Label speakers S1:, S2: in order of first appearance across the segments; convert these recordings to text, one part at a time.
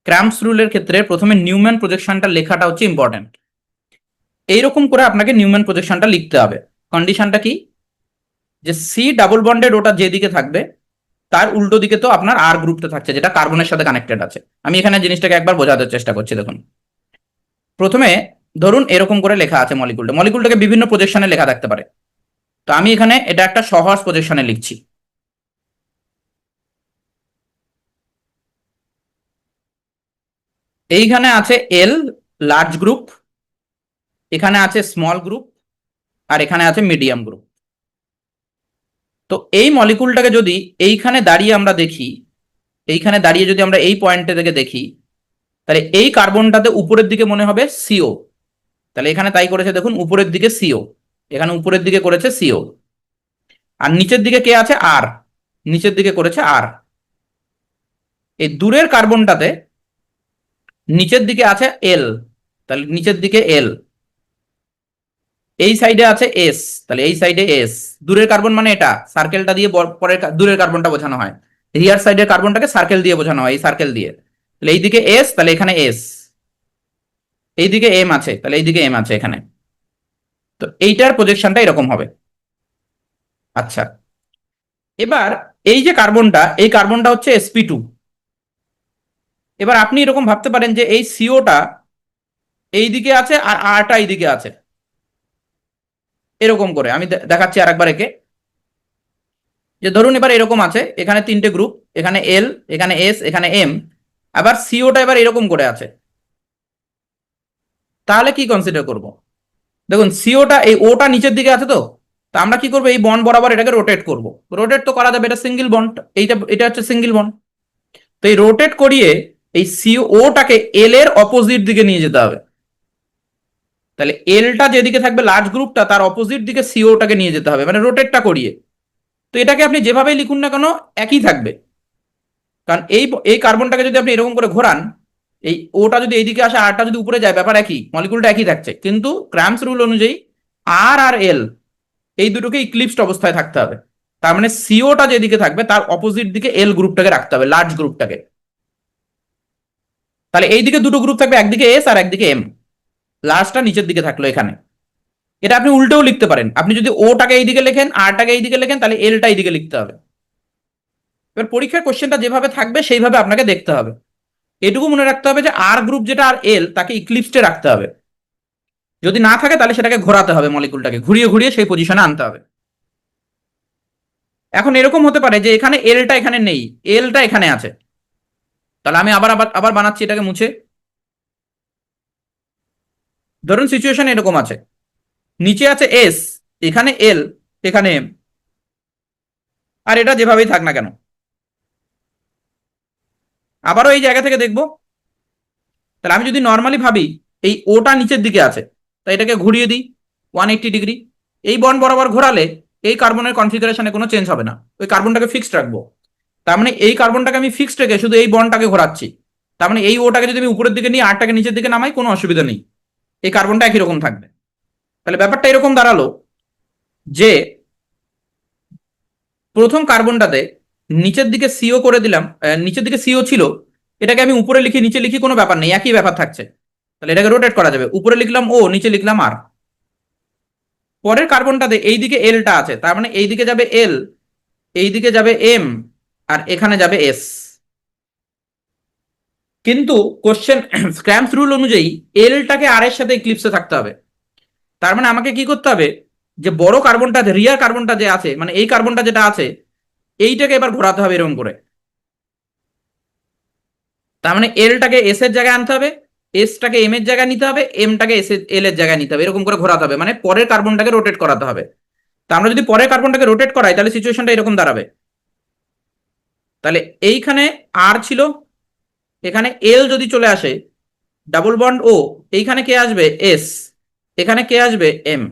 S1: Cramps রুলের ক্ষেত্রে প্রথমে Neumann প্রজেকশনটা লেখাটা হচ্ছে ইম্পর্টেন্ট। এইরকম করে আপনাকে নিউম্যান প্রজেকশনটা লিখতে হবে। কন্ডিশনটা কি, যে সি ডাবল বন্ডেড ওটা যেদিকে থাকবে তার উল্টো দিকে তো আপনার আর গ্রুপটা থাকছে যেটা কার্বনের সাথে কানেক্টেড আছে। আমি এখানে জিনিসটাকে একবার বোঝাতে চেষ্টা করছি। দেখুন, প্রথমে ধরুন এরকম করে লেখা আছে মলিকুলটাকে বিভিন্ন প্রজেকশনে লেখা থাকতে পারে। তো আমি এখানে এটা একটা সহজ প্রজেকশনে লিখছি। এইখানে আছে এল লার্জ গ্রুপ, এখানে আছে স্মল গ্রুপ, আর এখানে আছে মিডিয়াম গ্রুপ। তো এই মলিকুলটাকে যদি এইখানে দাঁড়িয়ে আমরা দেখি, এইখানে দাঁড়িয়ে যদি আমরা এই পয়েন্টে থেকে দেখি, তাহলে এই কার্বনটাতে উপরের দিকে মনে হবে সিও। তাহলে এখানে তাই করেছে, দেখুন উপরের দিকে সিও, এখানে উপরের দিকে করেছে সিও। আর নিচের দিকে কে আছে, আর, নিচের দিকে করেছে আর। এই দূরের কার্বনটাতে নিচের দিকে আছে এল, তাহলে নিচের দিকে এল। এই সাইডে আছে এস, তাহলে এই সাইডে এস। দূরের কার্বন মানে এটা সার্কেলটা দিয়ে পরের দূরের কার্বনটা বোঝানো হয়, রিয়ার সাইডের কার্বনটাকে সার্কেল দিয়ে বোঝানো হয়, এই সার্কেল দিয়ে। তাহলে এইদিকে এস, তাহলে এখানে এস। এইদিকে এম আছে, তাহলে এইদিকে এম আছে এখানে। তো এইটার প্রজেকশনটা এরকম হবে। আচ্ছা, এবার এই যে কার্বনটা, এই কার্বনটা হচ্ছে sp2। এবার আপনি এরকম ভাবতে পারেন যে এই সিওটা এইদিকে আছে আর আরটা এইদিকে আছে। এরকম করে আমি দেখাচ্ছি আরেকবার একে। যে ধরুন এবার এরকম আছে, এখানে তিনটে গ্রুপ, এখানে এল, এখানে এস, এখানে এম। আবার সিওটা এবার এরকম করে আছে। তাহলে কি কনসিডার করব? দেখুন সিওটা এই ওটা নিচের দিকে আছে, তো তা আমরা কি করবো, এই বন্ড বরাবর এটাকে রোটেট করব। রোটেট তো করা যাবে, এটা সিঙ্গেল বন্ড, এইটা এটা হচ্ছে সিঙ্গেল বন্ড। তো এই রোটেট করিয়ে এই সিওটাকে এল এর অপোজিট দিকে নিয়ে যেতে হবে। তাহলে এলটা যেদিকে থাকবে লার্জ গ্রুপটা, তার অপোজিট দিকে সিওটাকে নিয়ে যেতে হবে, মানে রোটেটটা করিয়ে। তো এটাকে আপনি যেভাবেই লিখুন না কেন একই থাকবে। কারণ এই এই কার্বনটাকে যদি আপনি এরকম করে ঘোরান, এই ওটা যদি এইদিকে আসে আরটা যদি উপরে যায়, ব্যাপার একই, মলিকুলটা একই থাকছে। কিন্তু ক্র্যাম্পস রুল অনুযায়ী আর আর এল এই দুটোকে ইক্লিপসড অবস্থায় থাকতে হবে। তার মানে সিওটা যেদিকে থাকবে তার অপোজিট দিকে এল গ্রুপটাকে রাখতে হবে, লার্জ গ্রুপটাকে। তাহলে এইদিকে দুটো গ্রুপ থাকবে, একদিকে এস আর একদিকে এম। লার্জটা নিচের দিকে থাকলো এখানে। এটা আপনি উল্টেও লিখতে পারেন, আপনি যদি ওটাকে এইদিকে লেখেন আরটাকে এইদিকে লেখেন, তাহলে এলটা এইদিকে লিখতে হবে। এবার পরীক্ষার কোশ্চেনটা যেভাবে থাকবে সেইভাবে আপনাকে দেখতে হবে। এটুকু মনে রাখতে হবে যে আর গ্রুপ যেটা আর এল তাকে ইক্লিপসডে রাখতে হবে। যদি না থাকে তাহলে সেটাকে ঘোরাতে হবে, মলিকুলটাকে ঘুরিয়ে ঘুরিয়ে সেই পজিশনে আনতে হবে। এখন এরকম হতে পারে যে এখানে এলটা এখানে নেই, এলটা এখানে আছে। তাহলে আমি আবার আবার আবার বানাচ্ছি এটাকে মুছে। ধরুন সিচুয়েশন এরকম আছে, নিচে আছে এস, এখানে এল, এখানে এম। আর এটা যেভাবেই থাক না কেন, আবারও এই জায়গা থেকে দেখবো। তাহলে আমি যদি নর্মালি ভাবি এই ওটা নিচের দিকে আছে, তাই এটাকে ঘুরিয়ে দিই 180 ডিগ্রি। এই বন্ড বরাবর ঘোরালে এই কার্বনের কনফিগারেশনে কোনো চেঞ্জ হবে না, ওই কার্বনটাকে ফিক্সড রাখবো। তার মানে এই কার্বনটাকে আমি ফিক্সড রেখে শুধু এই বন্ডটাকে ঘোরাচ্ছি। তার মানে এই ওটাকে যদি আমি উপরের দিকে নিই আরটাকে নিচের দিকে নামাই, কোনো অসুবিধা নেই, এই কার্বনটা একই রকম থাকবে। তাহলে ব্যাপারটা এরকম দাঁড়ালো যে প্রথম কার্বনটাতে নিচের দিকে সিও করে দিলাম, নিচের দিকে সিও ছিল, এটাকে আমি উপরে লিখি নিচে লিখি কোনো ব্যাপার নেই, একই ব্যাপার থাকছে। তাহলে এটাকে রোটেট করা যাবে, উপরে লিখলাম ও, নিচে লিখলাম আর। পরের কার্বনটাতে এইদিকে এলটা আছে, তার মানে এইদিকে যাবে এল, এইদিকে যাবে এম, আর এখানে যাবে এস। কিন্তু কোশ্চেন ক্র্যাম্পস রুল অনুযায়ী এলটাকে আর এর সাথে ইক্লিপসে থাকতে হবে। তার মানে আমাকে কি করতে হবে, যে বড় কার্বনটা, রিয়ার কার্বনটা যে আছে, মানে এই কার্বনটা যেটা আছে, এইটাকে এবার ঘোরাতে হবে এরকম করে। তার মানে এলটাকে এস এর জায়গায় আনতে হবে, এসটাকে এম এর জায়গায় নিতে হবে, এমটাকে এস এল এর জায়গায় নিতে হবে, এরকম করে ঘোরাতে হবে, মানে পরের কার্বনটাকে রোটেট করাতে হবে। তা আমরা যদি পরের কার্বনটাকে রোটেট করাই তাহলে সিচুয়েশনটা এরকম দাঁড়াবে। তাহলে এইখানে আর ছিল, এখানে এল যদি চলে আসে ডাবল বন্ড ও, এইখানে কে আসবে এস, এখানে কে আসবে এম।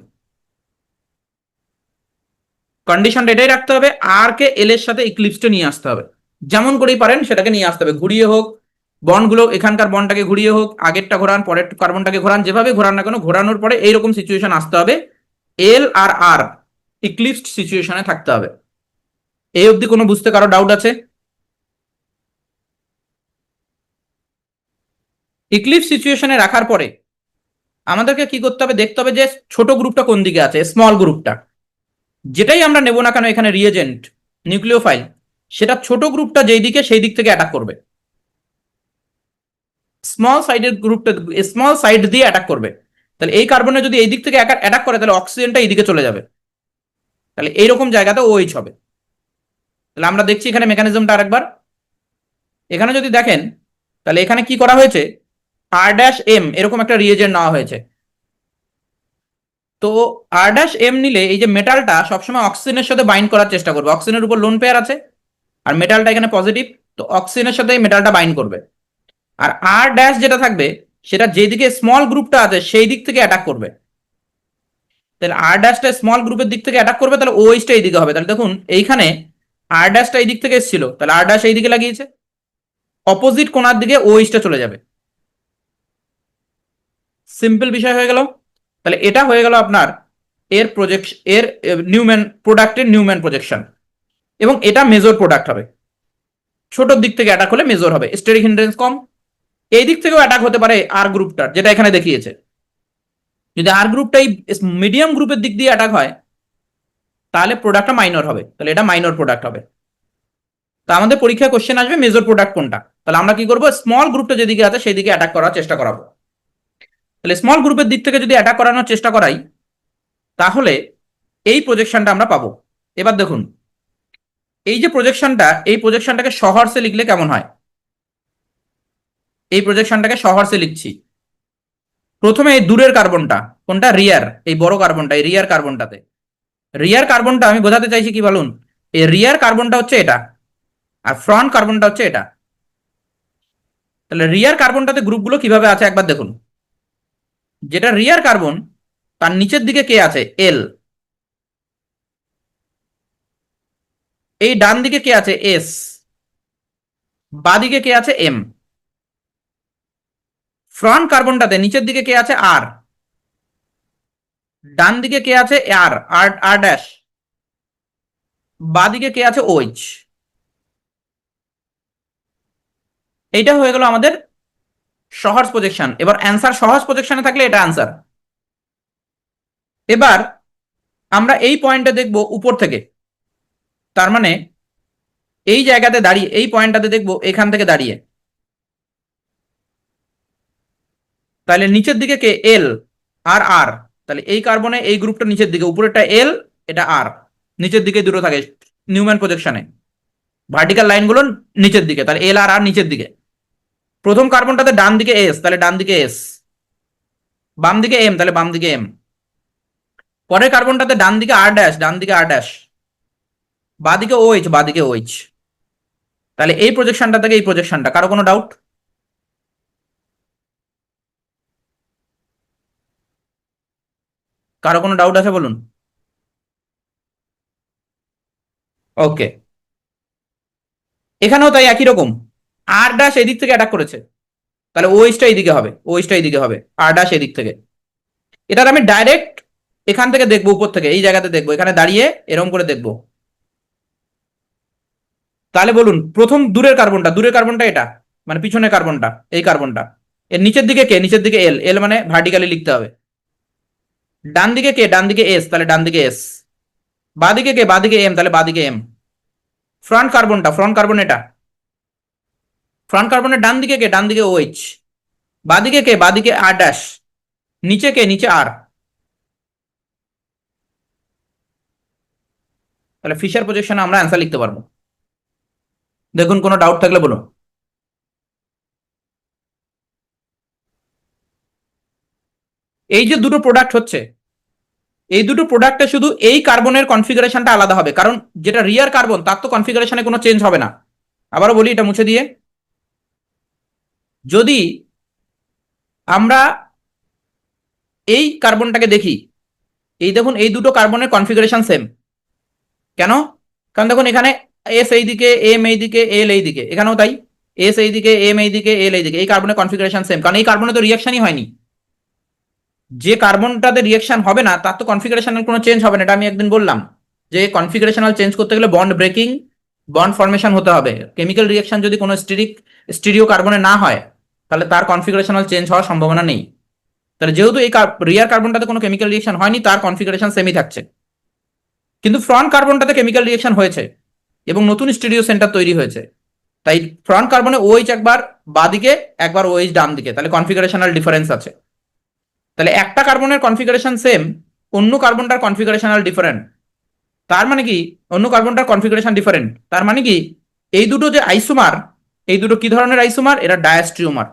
S1: কন্ডিশনটা এটাই রাখতে হবে, আর কে এল এর সাথে ইক্লিপসটা নিয়ে আসতে হবে। যেমন করেই পারেন সেটাকে নিয়ে আসতে হবে, ঘুরিয়ে হোক, বন্ডগুলো এখানকার বন্ডটাকে ঘুরিয়ে হোক, আগেরটা ঘোরান পরের কার্বনটাকে ঘোরান, যেভাবে ঘোরান না কেন ঘোরানোর পরে এইরকম সিচুয়েশন আসতে হবে, এল আর আর ইক্লিপসড সিচুয়েশনে থাকতে হবে। এই অবধি কোনো বুঝতে কারো ডাউট আছে? ইক্লিপস সিচুয়েশনে রাখার পরে আমাদেরকে কি করতে হবে, দেখতে হবে যে ছোট গ্রুপটা কোন দিকে আছে, স্মল গ্রুপটা। যেটাই আমরা নেব না কেন এখানে রিয়েজেন্ট নিউক্লিওফাইল, সেটা ছোট গ্রুপটা যেই দিকে সেই দিক থেকে অ্যাটাক করবে। স্মল সাইডের গ্রুপটা স্মল সাইড দিয়ে অ্যাটাক করবে। তাহলে এই কার্বনে যদি এই দিক থেকে অ্যাটাক করে তাহলে অক্সিজেনটা এইদিকে চলে যাবে, তাহলে এইরকম জায়গাতে ওএইচ হবে। তাহলে আমরা দেখছি এখানে মেকানিজমটা আরেকবার। এখানে যদি দেখেন তাহলে এখানে কি করা হয়েছে, R'(M) এরকম একটা রিয়েজেন্ট নেওয়া হয়েছে। তো R'(M) নিলে এই যে মেটালটা সবসময় অক্সিজেনের সাথে বাইন্ড করার চেষ্টা করবে। অক্সিজেনের উপর লোন পেয়ার আছে আর মেটালটা এখানে পজিটিভ, তো অক্সিজেনের সাথে মেটালটা বাইন্ড করবে। আর R' যেটা থাকবে সেটা যেদিকে স্মল গ্রুপটা আছে সেই দিক থেকে অ্যাটাক করবে। তাহলে R'(টা স্মল গ্রুপের দিক থেকে অ্যাটাক করবে, তাহলে OH-টা এইদিকে হবে। তাহলে দেখুন এইখানে R'(টা এই দিক থেকে এসেছিল, তাহলে R' এই দিকে লাগিয়েছে, অপোজিট কোণার দিকে OH-টা চলে যাবে। সিম্পল বিষয় হয়ে গেল। তাহলে এটা হয়ে গেল আপনার এর প্রজেকশন, এর নিউম্যান প্রোডাক্টের নিউম্যান প্রজেকশন, এবং এটা মেজর প্রোডাক্ট হবে। ছোট দিক থেকে অ্যাটাক হলে মেজর হবে, স্টেরিক হিন্ড্রেন্স কম। এই দিক থেকেও অ্যাটাক হতে পারে আর গ্রুপটার, যেটা এখানে দেখিয়েছে। যদি আর গ্রুপটাই মিডিয়াম গ্রুপের দিক দিয়ে অ্যাটাক হয় তাহলে প্রোডাক্টটা মাইনর হবে, তাহলে এটা মাইনর প্রোডাক্ট হবে। তা আমাদের পরীক্ষায় কোশ্চেন আসবে মেজর প্রোডাক্ট কোনটা, তাহলে আমরা কি করবো, স্মল গ্রুপটা যেদিকে আছে সেই দিকে অ্যাটাক করার চেষ্টা করাবো। তাহলে স্মল গ্রুপের দিক থেকে যদি অ্যাটাক করানোর চেষ্টা করাই তাহলে এই প্রজেকশনটা আমরা পাবো। এবার দেখুন এই যে প্রজেকশনটা, এই প্রজেকশনটাকে শহরসে লিখলে কেমন হয়। এই প্রজেকশনটাকে শহরসে লিখছি। প্রথমে এই দূরের কার্বনটা কোনটা, রিয়ার, এই বড় কার্বনটা, এই রিয়ার কার্বনটাতে, রিয়ার কার্বনটা আমি বোঝাতে চাইছি কি বলুন, এই রিয়ার কার্বনটা হচ্ছে এটা আর ফ্রন্ট কার্বনটা হচ্ছে এটা। তাহলে রিয়ার কার্বনটাতে গ্রুপগুলো কিভাবে আছে একবার দেখুন। যেটা রিয়ার কার্বন তার নিচের দিকে কে আছে, এল। এই ডান দিকে কে আছে, এস। বাদিকে কে আছে, এম। ফ্রন্ট কার্বনটাতে নিচের দিকে কে আছে, আর। ডান দিকে কে আছে, আর আর আর ড্যাশ। বাদিকে কে আছে, ওইচ। এইটা হয়ে গেল আমাদের সহজ প্রজেকশন। এবার অ্যান্সার সহজ প্রজেকশনে থাকলে এটা অ্যান্সার। এবার আমরা এই পয়েন্টটা দেখব উপর থেকে, তার মানে এই জায়গাতে দাঁড়িয়ে এই পয়েন্টটাতে দেখব এখান থেকে দাঁড়িয়ে। তাহলে নিচের দিকে কে, এল আর আর। তাহলে এই কার্বনে এই গ্রুপটা নিচের দিকে, উপরেরটা এল, এটা আর, নিচের দিকে দুটো থাকে নিউম্যান প্রজেকশনে। ভার্টিক্যাল লাইনগুলো নিচের দিকে, তাহলে এল আর আর নিচের দিকে। প্রথম কার্বনটাতে ডান দিকে এস, তাহলে ডান দিকে এস। বাম দিকে এম, তাহলে বাম দিকে এম। পরের কার্বনটাতে ডান দিকে আর ড্যাশ, ডান দিকে আর ড্যাশ। বাদিকে ওইচ, বাদিকে ওইচ। তাহলে এই প্রজেকশনটা থেকে এই প্রজেকশনটা, কারো কোনো ডাউট? কারো কোনো ডাউট আছে বলুন। ওকে, এখানেও তাই একই রকম। আর ড্যাশ এদিক থেকে অ্যাটাক করেছে, তাহলে ওইচটা এইদিকে হবে, ওইচটা এইদিকে হবে, আর ড্যাশ এদিক থেকে। এটার আমি ডাইরেক্ট এখান থেকে দেখবো, উপর থেকে এই জায়গাতে দেখবো, এখানে দাঁড়িয়ে এরকম করে দেখবো। তাহলে বলুন প্রথম দূরের কার্বনটা, দূরের কার্বনটা এটা, মানে পিছনের কার্বনটা, এই কার্বনটা, এর নিচের দিকে কে, নিচের দিকে এল, এল মানে ভার্টিক্যালি লিখতে হবে। ডান দিকে কে, ডান দিকে এস, তাহলে ডান দিকে এস। বাদিকে কে, বাদিকে এম, তাহলে বাদিকে এম। ফ্রন্ট কার্বনটা, ফ্রন্ট কার্বন এটা, ফ্রন্ট কার্বনের ডান দিকে কে, ডান দিকে ওইচ। বাদিকে কে, বাদিকে আর ড্যাশ। নিচে কে, নিচে আর। তাহলে ফিশার প্রজেকশনে আমরা অ্যান্সার লিখতে পারবো। দেখুন কোনো ডাউট থাকলে বলুন। এই যে দুটো প্রোডাক্ট হচ্ছে, এই দুটো প্রোডাক্টে শুধু এই কার্বনের কনফিগারেশনটা আলাদা হবে, কারণ যেটা রিয়ার কার্বন তার তো কনফিগারেশনে কোনো চেঞ্জ হবে না। আবারও বলি, এটা মুছে দিয়ে, যদি আমরা এই কার্বনটাকে দেখি, এই দেখুন এই দুটো কার্বনের কনফিগারেশন সেম। কেন? কারণ দেখুন এখানে এস এই দিকে, এম এই দিকে, এল এই দিকে, এখানেও তাই, এস এই দিকে, এম এই দিকে, এল এই দিকে। এই কার্বনের কনফিগারেশন সেম, কারণ এই কার্বনে তো রিয়াকশনই হয়নি। যে কার্বনটাতে রিয়াকশন হবে না তার তো কনফিগারেশনাল কোনো চেঞ্জ হবে না, এটা আমি একদিন বললাম যে কনফিগারেশনাল চেঞ্জ করতে গেলে বন্ড ব্রেকিং, বন্ড ফর্মেশন হতে হবে। কেমিক্যাল রিয়াকশন যদি কোনো স্টিরিও কার্বনে না হয় তাহলে তার কনফিগারেশনাল চেঞ্জ হওয়ার সম্ভাবনা নেই। তাহলে যেহেতু এই রিয়ার কার্বনটাতে কোনো কেমিক্যাল রিয়েকশন হয়নি, তার কনফিগারেশন সেমই থাকছে। কিন্তু ফ্রন্ট কার্বনটাতে কেমিক্যাল রিয়েকশন হয়েছে এবং নতুন স্টিরিও সেন্টার তৈরি হয়েছে। তাই ফ্রন্ট কার্বনে OH একবার বাদিকে, একবার OH ডান দিকে, তাহলে কনফিগারেশনাল ডিফারেন্স আছে। তাহলে একটা কার্বনের কনফিগারেশন সেম, অন্য কার্বনটার কনফিগারেশনাল ডিফারেন্ট। তার মানে কি, অন্য কার্বনটার কনফিগারেশন ডিফারেন্ট, তার মানে কি এই দুটো যে আইসোমার, এই দুটো কি ধরনের আইসোমার? এরা ডায়াস্ট্রিওমার।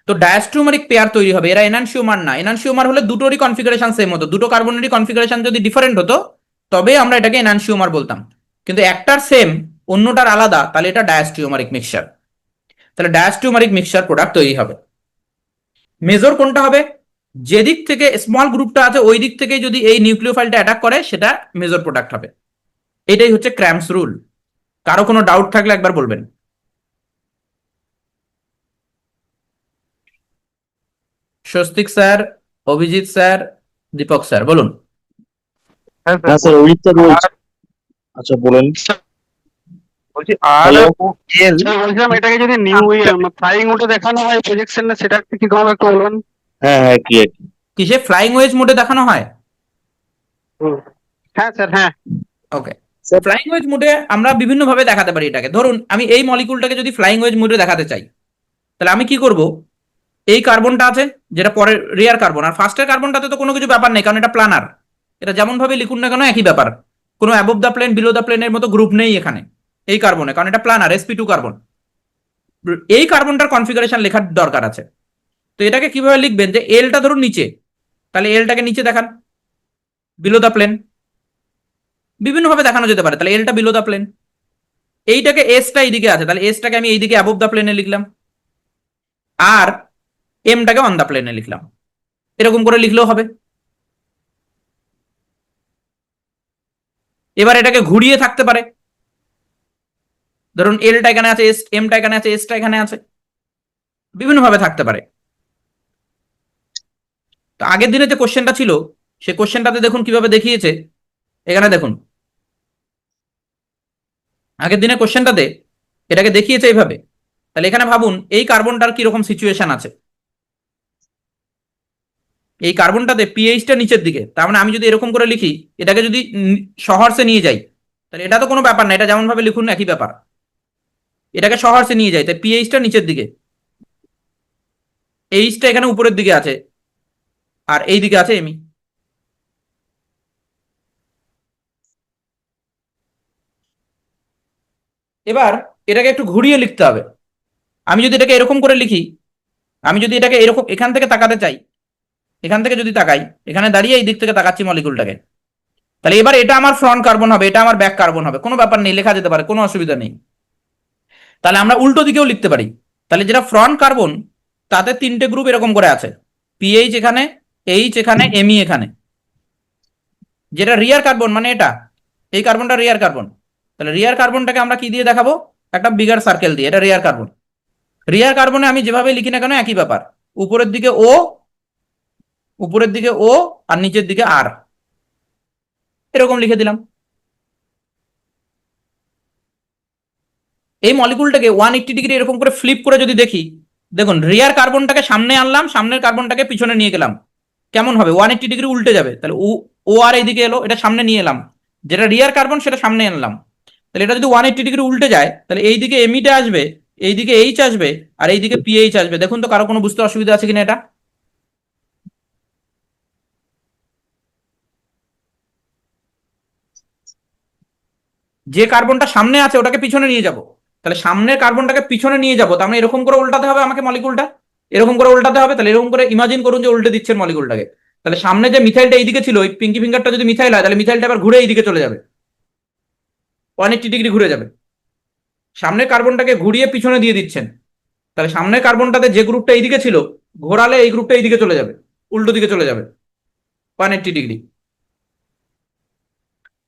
S1: তো ডায়াস্ট্রিওমারিক পেয়ার তৈরি হবে, এরা এনানসিওমার না। এনানসিওমার হলে দুটোরই কনফিগারেশন সেম হতো, দুটো কার্বনেরই কনফিগারেশন যদি ডিফারেন্ট হতো তবে আমরা এটাকে এনানসিওমার বলতাম। কিন্তু একটার সেম, অন্যটার আলাদা, তাহলে এটা ডায়াস্ট্রিওমারিক মিক্সচার। তাহলে ডায়াস্ট্রিওমারিক মিক্সচার প্রোডাক্ট তৈরি হবে। মেজর কোনটা হবে? যেদিক থেকে স্মল গ্রুপটা আছে ওই দিক থেকে যদি এই নিউক্লিওফাইলটা অ্যাটাক করে সেটা মেজর প্রোডাক্ট হবে। এটাই হচ্ছে ক্র্যাম্পস রুল। কারো কোনো ডাউট থাকলে একবার বলবেন। Swastik sir, Abhijit sir, Deepak sir বলুন।
S2: হ্যাঁ
S3: হ্যাঁ
S2: স্যার
S3: স্যার, অভিজিৎ স্যার বলছি।
S2: আর
S3: আচ্ছা বলেন।
S2: বলছি আর
S3: হ্যালো।
S2: এল স্যার, বলছিলাম এটাকে যদি নিউ ফ্লাইং মোডে দেখানো হয় প্রজেকশনে, সেটা কি হবে একটু বলবেন?
S3: হ্যাঁ হ্যাঁ, ক্লিয়ার।
S1: কিসে ফ্লাইং ওয়েজ মোডে দেখানো হয়?
S2: হ্যাঁ স্যার, হ্যাঁ।
S1: ওকে,
S3: স্যার
S1: ফ্লাইং ওয়েজ মোডে আমরা বিভিন্ন ভাবে দেখাতে পারি এটাকে। ধরুন আমি এই মলিকুলটাকে যদি ফ্লাইং ওয়েজ মোডে দেখাতে চাই, তাহলে আমি কি করব? এই কার্বনটা আছে যেটা পরে রিয়ার কার্বন, আর ফার্স্টের কার্বনটাতে তো কোনো কিছু ব্যাপার নেই, কারণ এটা প্লানার। এটা যেমন ভাবে লিখুন না কেন একই ব্যাপার, কোনো above the plane below the প্লেনের মতো গ্রুপ নেই এখানে এই কার্বনে, কারণ এটা প্লানার, sp2 কার্বন। এই কার্বনটার কনফিগারেশন লেখার দরকার আছে। তো এটাকে কিভাবে লিখবেন? যে এলটা ধরুন নিচে, তাহলে এলটাকে নিচে দেখান, বিলো দ্য প্লেন। বিভিন্ন ভাবে দেখানো যেতে পারে, তাহলে এলটা বিলো দ্য প্লেন। এইটাকে এসটা এইদিকে আছে, তাহলে এসটাকে আমি এইদিকে অ্যাবভ দ্য প্লেনে লিখলাম, আর এমটাকে অন দ্য প্লেনে লিখলাম। এরকম করে লিখলেও হবে। এবার এটাকে ঘুরিয়ে থাকতে পারে, ধরুন এলটা এখানে আছে, এস এমটা এখানে আছে, এসটা এখানে আছে, বিভিন্ন ভাবে থাকতে পারে। তো আগের দিনে যে কোশ্চেনটা ছিল, সেই কোশ্চেনটাতে দেখুন কিভাবে দেখিয়েছে। এখানে দেখুন, আগের দিনের কোশ্চেনটাতে এটাকে দেখিয়েছে এইভাবে। তাহলে এখানে ভাবুন এই কার্বনটার কিরকম সিচুয়েশন আছে। এই কার্বনটাতে পিএইচটা নিচের দিকে, তার মানে আমি যদি এরকম করে লিখি, এটাকে যদি সহর্ষে নিয়ে যাই, তাহলে এটা তো কোনো ব্যাপার না, এটা যেমন ভাবে লিখুন একই ব্যাপার। এটাকে সহর্ষে নিয়ে যাই, তাই পিএইচটা নিচের দিকে, এইচটা এখানে উপরের দিকে আছে, আর এই দিকে আছে এমি। এবার এটাকে একটু ঘুরিয়ে লিখতে হবে। আমি যদি এটাকে এরকম করে লিখি, আমি যদি এটাকে এরকম এখান থেকে তাকাতে চাই, এখান থেকে যদি তাকাই, এখানে দাঁড়িয়ে এই দিক থেকে তাকাচ্ছি মলিকুলটাকে, তাহলে এবার এটা আমার ফ্রন্ট কার্বন হবে, এটা আমার ব্যাক কার্বন হবে, কোনো ব্যাপার নেই, লেখা যেতে পারে, কোনো অসুবিধা নেই। তাহলে আমরা উল্টো দিকেও লিখতে পারি। তাহলে যেটা ফ্রন্ট কার্বন, তাতে তিনটে গ্রুপ এরকম করে আছে, পিএইচ এখানে, এইচ এখানে, এমই এখানে। যেটা রিয়ার কার্বন মানে এটা, এই কার্বনটা রিয়ার কার্বন, তাহলে রিয়ার কার্বনটাকে আমরা কি দিয়ে দেখাবো? একটা বিগার সার্কেল দিয়ে, এটা রিয়ার কার্বন। রিয়ার কার্বনে আমি যেভাবে লিখি না কেন একই ব্যাপার, উপরের দিকে ও, উপরের দিকে ও, আর নিচের দিকে আর, এরকম লিখে দিলাম। এই মলিকুলটাকে 180 ডিগ্রি এরকম করে ফ্লিপ করে যদি দেখি, দেখুন রিয়ার কার্বনটাকে সামনে আনলাম, সামনের কার্বনটাকে পিছনে নিয়ে গেলাম, কেমন হবে? 180 ডিগ্রি উল্টে যাবে। তাহলে ও, ও আর এইদিকে এলো, এটা সামনে নিয়ে এলাম, যেটা রিয়ার কার্বন সেটা সামনে আনলাম। তাহলে এটা যদি 180 ডিগ্রি উল্টে যায়, তাহলে এইদিকে এমিটা আসবে, এইদিকে এইচ আসবে, আর এইদিকে পিএইচ আসবে। দেখুন তো কারো কোনো বুঝতে অসুবিধা আছে কিনা এটা? যে কার্বনটা সামনে আছে ওটাকে পিছনে নিয়ে যাব, তাহলে সামনের কার্বনটাকে পিছনে নিয়ে যাব, তার মানে এরকম করে উল্টাতে হবে আমাকে মলিকুলটা, এরকম করে উল্টাতে হবে। তাহলে এরকম করে ইমাজিন করুন যে উল্টে দিচ্ছেন মলিকুলটাকে। তাহলে সামনে যে মিথাইলটা এইদিকে ছিল, ওই পিঙ্কি ফিঙ্গারটা যদি মিথাইল হয়, তাহলে মিথাইলটা আবার ঘুরে এইদিকে চলে যাবে, 180 ডিগ্রি ঘুরে যাবে। সামনের কার্বনটাকে ঘুরিয়ে পিছনে দিয়ে দিচ্ছেন, তাহলে সামনের কার্বনটাতে যে গ্রুপটা এইদিকে ছিল, ঘোরালে এই গ্রুপটা এইদিকে চলে যাবে, উল্টো দিকে চলে যাবে 180 ডিগ্রি।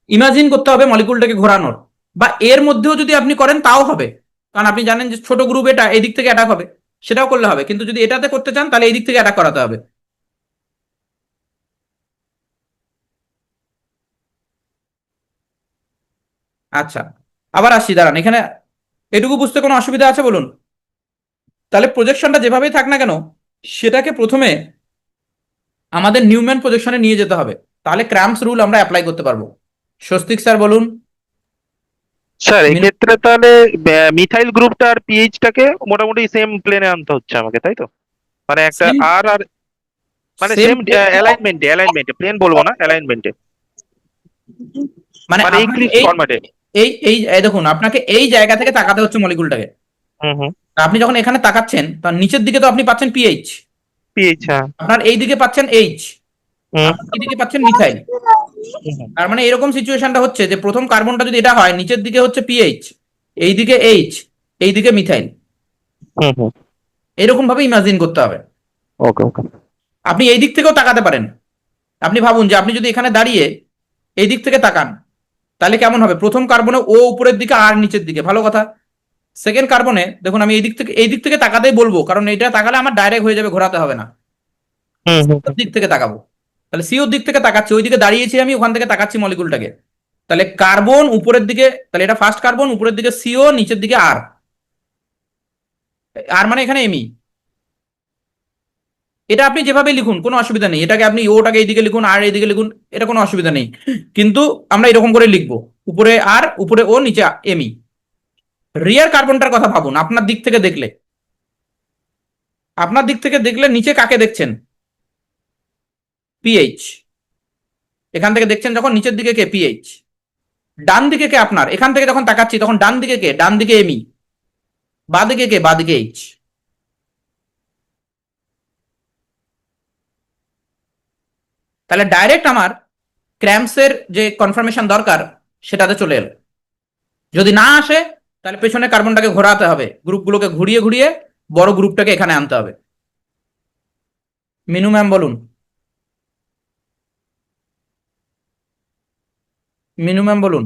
S1: ইমাজিন করতে হবে মলিকুলটাকে ঘোরানোর, বা এর মধ্যেও যদি আপনি করেন তাও হবে, কারণ আপনি জানেন যে ছোট গ্রুপ এটা এই দিক থেকে অ্যাটাক হবে, সেটাও করলে হবে। কিন্তু যদি এটাতে করতে চান তাহলে এই দিক থেকে অ্যাটাক করাতে হবে। আচ্ছা, আবার আসছি, দাঁড়ান, এখানে এটুকু বুঝতে কোনো অসুবিধা আছে বলুন? তাহলে প্রজেকশনটা যেভাবেই থাক না কেন সেটাকে প্রথমে আমাদের নিউম্যান প্রজেকশনে নিয়ে যেতে হবে, তাহলে ক্র্যাম্পস রুল আমরা অ্যাপ্লাই করতে পারবো। স্বস্তিক স্যার বলুন।
S4: স্যার এক্ষেত্রে তাহলে মিথাইল গ্রুপটা আর পিএইচটাকে মোটামুটি সেম প্লেনে আনতে হচ্ছে আমাকে, তাই তো? মানে একটা
S1: সেম
S4: আর আর মানে
S1: সেম
S4: সেম অ্যালাইনমেন্টে প্লেন বলবো না, অ্যালাইনমেন্টে,
S1: মানে
S4: মানে
S1: আপনাকে
S4: ইক্লিপস
S1: এই
S4: ফরম্যাটে।
S1: এই দেখুন, আপনাকে এই জায়গা থেকে তাকাতে হচ্ছে মলিকুলটাকে।
S4: হুম হুম।
S1: আপনি যখন এখানে তাকাচ্ছেন তার নিচের দিকে তো আপনি পাচ্ছেন পিএইচ,
S4: পিএইচ, হ্যাঁ।
S1: আপনার এই দিকে পাচ্ছেন এইচ,
S4: হুম
S1: আপনার এই দিকে পাচ্ছেন মিথাইল।
S4: হুম
S1: তার মানে এরকম সিচুয়েশনটা হচ্ছে যে প্রথম কার্বনটা যদি এটা হয়, নিচের দিকে হচ্ছে পিএইচ, এইদিকে এইচ, এইদিকে মিথাইল,
S4: হুম হুম।
S1: এরকম ভাবে ইমাজিন করতে হবে।
S4: ওকে ওকে।
S1: আপনি এই দিক থেকেও তাকাতে পারেন। আপনি ভাবুন যে আপনি যদি এখানে দাঁড়িয়ে এই দিক থেকে তাকান তাহলে কেমন হবে, প্রথম কার্বনে ও উপরের দিকে আর নিচের দিকে, ভালো কথা। সেকেন্ড কার্বনে দেখুন আমি এই দিক থেকে তাকাতেই বলবো, কারণ এটা তাকালে আমার ডাইরেক্ট হয়ে যাবে, ঘোরাতে হবে না।
S4: হুম হুম
S1: দিক থেকে তাকাবো, তাহলে সিওর দিক থেকে তাকাচ্ছি, ওইদিকে দাঁড়িয়েছি আমি, ওখান থেকে তাকাচ্ছি মলিকুলটাকে। তাহলে কার্বন উপরের দিকে, তাহলে এটা ফার্স্ট কার্বন, উপরের দিকে সিও, নিচের দিকে আর, আর মানে এখানে এমই। এটা আপনি যেভাবে লিখুন কোনো অসুবিধা নেই, এটাকে আপনি ওটাকে এইদিকে লিখুন আর এইদিকে লিখুন, এটা কোনো অসুবিধা নেই, কিন্তু আমরা এরকম করে লিখবো, উপরে আর, উপরে ও, নিচে এমই। রিয়ার কার্বনটার কথা ভাবুন, আপনার দিক থেকে দেখলে, আপনার দিক থেকে দেখলে নিচে কাকে দেখছেন, পিএইচ। এখান থেকে দেখছেন যখন নিচের দিকে কে, পিএইচ। ডান দিকে কে আপনার, এখান থেকে যখন তাকাচ্ছি তখন ডান দিকে কে, ডান দিকে এমই, বাঁ দিকে কে, বাঁ দিকে এইচ। তাহলে ডাইরেক্ট আমার ক্র্যাম্পসের যে কনফার্মেশন দরকার সেটাতে চলে এলো। যদি না আসে তাহলে পেছনে কার্বনটাকে ঘোরাতে হবে, গ্রুপগুলোকে ঘুরিয়ে ঘুরিয়ে বড় গ্রুপটাকে এখানে আনতে হবে। মিনু ম্যাম বলুন। মিনু ম্যাম বলুন।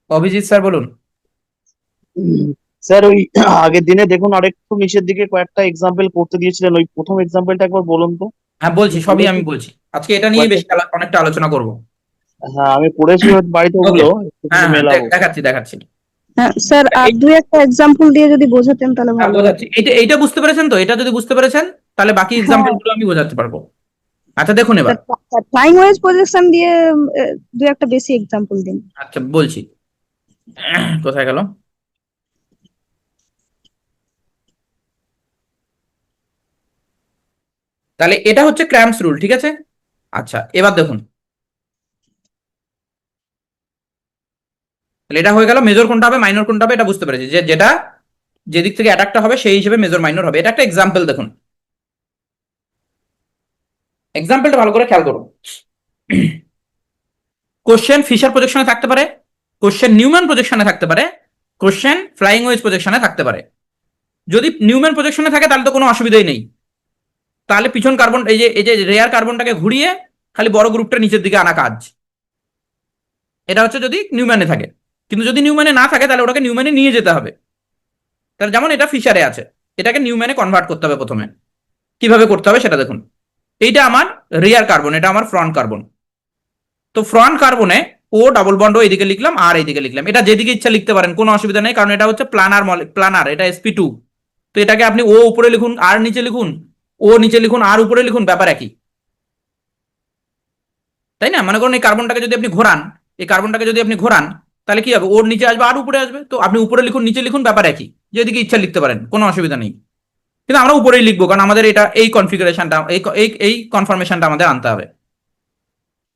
S1: অভিজিৎ স্যার বলুন।
S3: স্যার ওই আগের দিনে দেখুন আরেকটু নিচের দিকে কয়েকটা এক্সাম্পল করতে দিয়েছিলেন, ওই প্রথম এক্সাম্পলটা একবার বলুন তো।
S1: হ্যাঁ বলছি, সবই আমি বলছি, আজকে এটা নিয়ে বেশি অনেকটা আলোচনা করব।
S3: হ্যাঁ আমি পড়েছি হয়তো বাড়িতে,
S1: ওকে,
S3: ওগুলো একটু
S1: হ্যাঁ হ্যাঁ
S3: মেলাবো।
S1: দেখাচ্ছি দেখাচ্ছি।
S5: হ্যাঁ স্যার, আর দুই একটা এক্সাম্পল দিয়ে যদি বোঝাতেন তাহলে
S1: হ্যাঁ
S5: ভালো হতো।
S1: বোঝাচ্ছি, এইটা বুঝতে পেরেছেন তো, এটা যদি বুঝতে পেরেছেন তাহলে বাকি এক্সাম্পল
S5: হ্যাঁ
S1: গুলো আমি বোঝাতে পারবো। আচ্ছা দেখুন এবার।
S5: স্যার, টাইম ওয়েজ প্রজেকশন দিয়ে দুই একটা বেশি এক্সাম্পল দিন।
S1: আচ্ছা বলছি, কোথায় গেল, তাহলে এটা হচ্ছে ক্র্যাম্পস রুল, ঠিক আছে। আচ্ছা এবার দেখুন, তাহলে এটা হয়ে গেল, মেজর কোনটা হবে মাইনর কোনটা হবে এটা বুঝতে পেরেছি, যে যেটা যেদিক থেকে অ্যাটাকটা হবে সেই হিসেবে মেজর মাইনর হবে। এটা একটা এক্সাম্পল, দেখুন এক্সাম্পলটা ভালো করে খেয়াল করুন। কোশ্চেন ফিশার প্রজেকশনে থাকতে পারে, কোশ্চেন নিউম্যান প্রজেকশনে থাকতে পারে, কোশ্চেন ফ্লাইং ওয়েজ প্রজেকশনে থাকতে পারে। যদি নিউম্যান প্রজেকশনে থাকে তাহলে তো কোনো অসুবিধাই নেই, তাহলে পিছন কার্বন এই যে রেয়ার কার্বনটাকে ঘুরিয়ে খালি বড় গ্রুপটা নিচের দিকে আনা কাজ। এটা হচ্ছে যদি নিউম্যানে থাকে, কিন্তু যদি নিউম্যানে না থাকে তাহলে ওটাকে নিউম্যানে নিয়ে যেতে হবে। তাহলে যেমন এটা ফিশারে আছে, এটাকে নিউম্যানে কনভার্ট করতে হবে প্রথমে। কিভাবে করতে হবে সেটা দেখুন। এইটা আমার রিয়ার কার্বন, এটা আমার ফ্রন্ট কার্বন। তো ফ্রন্ট কার্বনে ও ডাবল বন্ড এইদিকে লিখলাম আর এইদিকে লিখলাম, এটা যেদিকে ইচ্ছা লিখতে পারেন, কোনো অসুবিধা নেই, কারণ এটা হচ্ছে প্লানার, এটা sp2। তো এটাকে আপনি ও উপরে লিখুন আর নিচে লিখুন, ও নিচে লিখুন আর উপরে লিখুন, ব্যাপার একই, তাই না? মনে করুন এই কার্বনটাকে যদি আপনি ঘোরান, এই কার্বনটাকে যদি আপনি ঘোরান তাহলে কি হবে, ওর নিচে আসবে আর উপরে আসবে, তো আপনি উপরে লিখুন নিচে লিখুন, ব্যাপার একই, যেদিকে ইচ্ছা লিখতে পারেন, কোনো অসুবিধা নেই। কিন্তু আমরা উপরেই লিখবো কারণ আমাদের এটা এই কনফিগারেশনটা, এই কনফার্মেশনটা আমাদের আনতে হবে।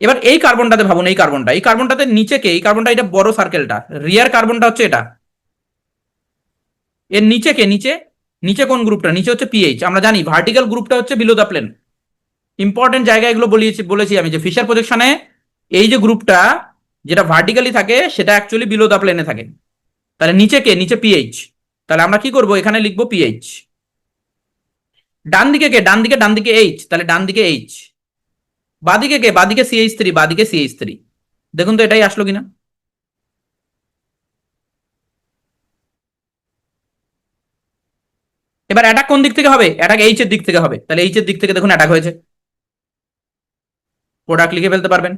S1: এবার এই কার্বনটাতে ভাবুন, এই কার্বনটাতে নিচে কে, এই কার্বনটা, এটা বড় সার্কেলটা, রিয়ার কার্বনটা হচ্ছে এটা, এর নিচে কে, নিচে নিচে কোন গ্রুপটা, নিচে হচ্ছে পিএইচ। আমরা জানি ভার্টিক্যাল গ্রুপটা হচ্ছে বিলো দ্য প্লেন। ইম্পর্টেন্ট জায়গা এগুলো বলেছি আমি, যে ফিশার প্রজেকশনে এই যে গ্রুপটা যেটা ভার্টিক্যালি থাকে সেটা অ্যাকচুয়ালি বিলো দ্য প্লেনে থাকে। তাহলে নিচে কে, নিচে পিএইচ। তাহলে আমরা কি করব, এখানে লিখবো পিএইচ। ডান দিকে কে, ডান দিকে এইচ, তাহলে ডান দিকে এইচ। বাদিকে কে, বাদিকে CH3, বাদিকে CH3। দেখুন তো এটাই আসলো কিনা। এবার অ্যাটাক কোন দিক থেকে হবে, অ্যাটাক এইচ এর দিক থেকে হবে, তাহলে এইচ এর দিক থেকে দেখুন অ্যাটাক হয়েছে, প্রোডাক্ট লিখে ফেলতে পারবেন।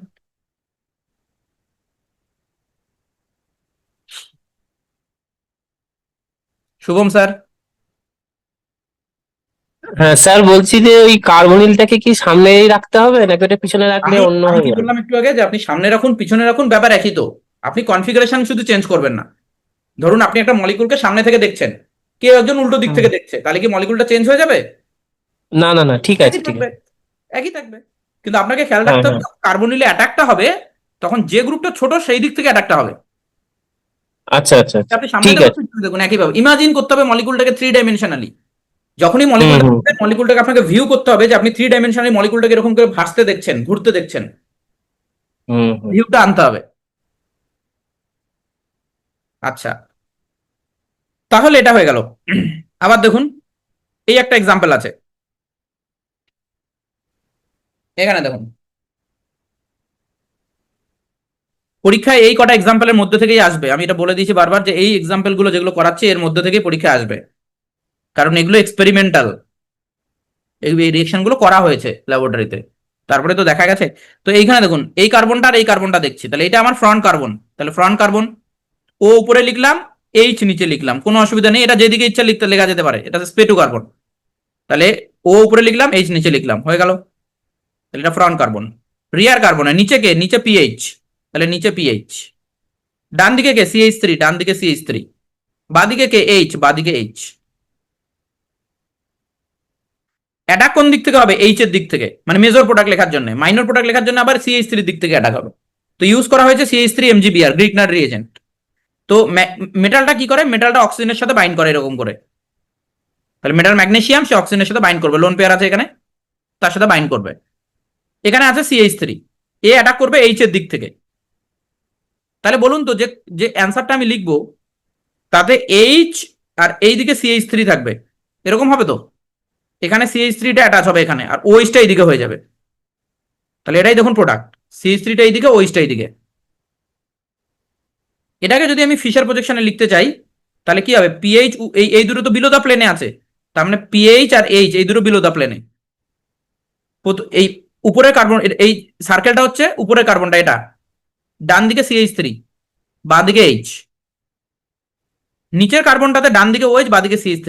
S1: শুভম স্যার।
S6: হ্যাঁ স্যার, বলছি যে ওই কার্বনিলটাকে কি সামনেই রাখতে হবে নাকি ওটা পিছনে রাখলে
S1: আমি
S6: অন্য
S1: আমি
S6: হয়ে
S1: কি
S6: যাবে?
S1: বললাম একটু আগে, যে আপনি সামনে রাখুন পিছনে রাখুন ব্যাপার একই তো। আপনি কনফিগারেশন শুধু চেঞ্জ করবেন না। ধরুন আপনি একটা মলিকুলকে সামনে থেকে দেখছেন, কেউ একজন উল্টো দিক
S6: হুম।
S1: থেকে দেখছে, তাহলে কি মলিকুলটা চেঞ্জ হয়ে যাবে?
S6: না না না, ঠিক আছে
S1: একই
S6: ঠিক
S1: থাকবে,
S6: আছে।
S1: একই থাকবে। কিন্তু আপনাকে খেয়াল
S6: হ্যাঁ
S1: রাখতে হবে
S6: হ্যাঁ।
S1: কার্বনিলে অ্যাটাকটা হবে তখন যে গ্রুপটা ছোট সেই দিক থেকে অ্যাটাকটা হবে।
S6: আচ্ছা আচ্ছা আচ্ছা,
S1: আপনি সামনে
S6: ঠিক
S1: দেখুন
S6: আছে।
S1: পিছনে দেখুন একইভাবে ইমাজিন করতে হবে মলিকুলটাকে 3 ডাইমেনশনালি। যখনই
S6: হুম হুম।
S1: মলিকুলটাকে আপনাকে ভিউ করতে হবে যে আপনি 3 ডাইমেনশনালি মলিকুলটাকে এরকম করে ভাসতে দেখছেন, ঘুরতে দেখছেন,
S6: হুম হুম।
S1: ভিউটা আনতে হবে। আচ্ছা, তাহলে এটা হয়ে গেল। আবার দেখুন, এই একটা এক্সাম্পল আছে, এখানে দেখুন পরীক্ষায় এই কটা এক্সাম্পলের মধ্যে থেকেই আসবে। আমি এটা বলে দিয়েছি বারবার যে এই এক্সাম্পল গুলো যেগুলো করাচ্ছি এর মধ্যে থেকেই পরীক্ষায় আসবে, কারণ এগুলো এক্সপেরিমেন্টাল, এই রিয়েকশন গুলো করা হয়েছে ল্যাবরেটরিতে, তারপরে তো দেখা গেছে। তো এইখানে দেখুন এই কার্বনটা আর এই কার্বনটা দেখছি, তাহলে এটা আমার ফ্রন্ট কার্বন, তাহলে ফ্রন্ট কার্বন ও উপরে লিখলাম, এইচ নিচে লিখলাম, কোনো অসুবিধা নেই, এটা যেদিকে ইচ্ছা লিখতে লেখা যেতে পারে, এটা স্পে2 কার্বন। তাহলে ও উপরে লিখলাম, এইচ নিচে লিখলাম, হয়ে গেল। তাহলে এটা ফ্রন্ট কার্বন। রিয়ার কার্বনের নিচে কে, নিচে পিএইচ, তাহলে নিচে পিএইচ। ডান দিকে কে, CH3, ডান দিকে CH3। বাদিকে কে, এইচ, বাদিকে এইচ। অ্যাটাক কোন দিক থেকে হবে, এইচ এর দিক থেকে, মানে মেজর প্রোডাক্ট লেখার জন্য। মাইনর প্রোডাক্ট লেখার জন্য আবার CH3 দিক থেকে অ্যাটাক হবে। তো ইউজ করা হয়েছে CH3 MgBr, গ্রিগনার রিএজেন্ট। তো মেটালটা কি করে, মেটালটা অক্সিজেনের সাথে বাইন্ড করে এরকম করে। তাহলে মেটাল ম্যাগনেসিয়াম, সে অক্সিজেনের সাথে বাইন্ড করবে, লোন পেয়ার আছে এখানে, তার সাথে বাইন্ড করবে। এখানে আছে CH3, এ অ্যাটাক করবে এইচ এর দিক থেকে। তাহলে বলুন তো যে যে অ্যান্সারটা আমি লিখবো তাতে এইচ আর এইদিকে CH3 থাকবে, এরকম হবে তো? এখানে CH3টা অ্যাটাচ হবে এখানে, আর ওইচটা এইদিকে হয়ে যাবে। তাহলে এটাই দেখুন প্রোডাক্ট, CH3টা এইদিকে, ওইচটা এইদিকে। এটাকে যদি আমি ফিশার প্রজেকশনে লিখতে চাই তাহলে কি হবে, পিএইচ এই এই দুটো তো বিলো দা প্লেনে আছে, তার মানে পিএইচ আর এইচ এই দুটো বিলো দা প্লেনে। এই উপরের কার্বন, এই সার্কেলটা হচ্ছে উপরের কার্বনটা, এটা ডান দিকে CH3, বাঁ দিকে এইচ। নিচের কার্বনটাতে ডান দিকে ওএইচ, বাঁ দিকে CH3।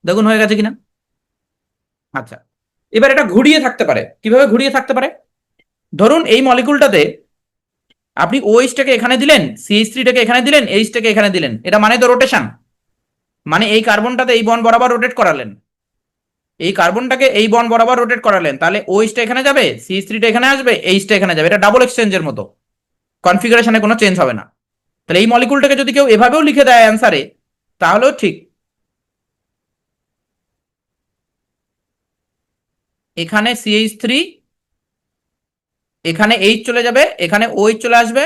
S1: দেখুন হয়ে গেছে কিনা। আচ্ছা, এবার এটা ঘুরিয়ে থাকতে পারে, কিভাবে ঘুরিয়ে থাকতে পারে? ধরুন এই মলিকুলটাতে আপনি ওএইচটাকে এখানে দিলেন, CH3টাকে এখানে দিলেন, এইচটাকে এখানে দিলেন, এটা মানে তো রোটেশন। মানে এই কার্বনটাতে এই বন্ড বরাবর রোটেট করালেন, এই কার্বনটাকে এই বন্ড বরাবর রোটেট করালেন, তাহলে ওএইচটা এখানে যাবে, CH3টা এখানে আসবে, এইচটা এখানে যাবে, এটা ডাবল এক্সচেঞ্জের মতো, কনফিগারেশনে কোনো চেঞ্জ হবে না। তাহলে এই মলিকুলটাকে যদি কেউ এভাবেও লিখে দেয় অ্যান্সারে তাহলেও ঠিক। এখানে CH3, এখানে এইচ চলে যাবে, এখানে ওএইচ চলে আসবে,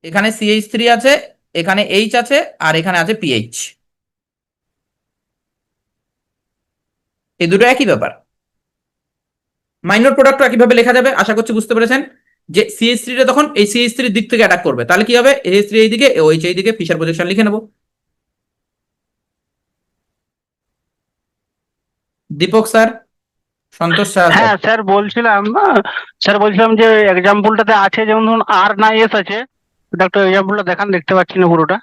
S1: এখানে CH3 আছে, এখানে এইচ আছে, আর এখানে আছে পিএইচ। এই দুটো একই ব্যাপার। মাইনর প্রোডাক্টও একইভাবে লেখা যাবে, আশা করছি বুঝতে পেরেছেন। যে CH3 টা তখন এই CH3 দিক থেকে অ্যাটাক করবে, তাহলে কি হবে, CH3 এইদিকে, OH এইদিকে, ফিশার প্রজেকশন লিখে নেব। দীপক স্যার, সন্তোষ স্যার।
S2: হ্যাঁ স্যার বলছিলাম যে এক্সাম্পলটাতে আছে যেমন ধরুন আর না এস আছে, এটা একটু এক্সাম্পলটা দেখান, দেখতে পাচ্ছি না পুরোটা।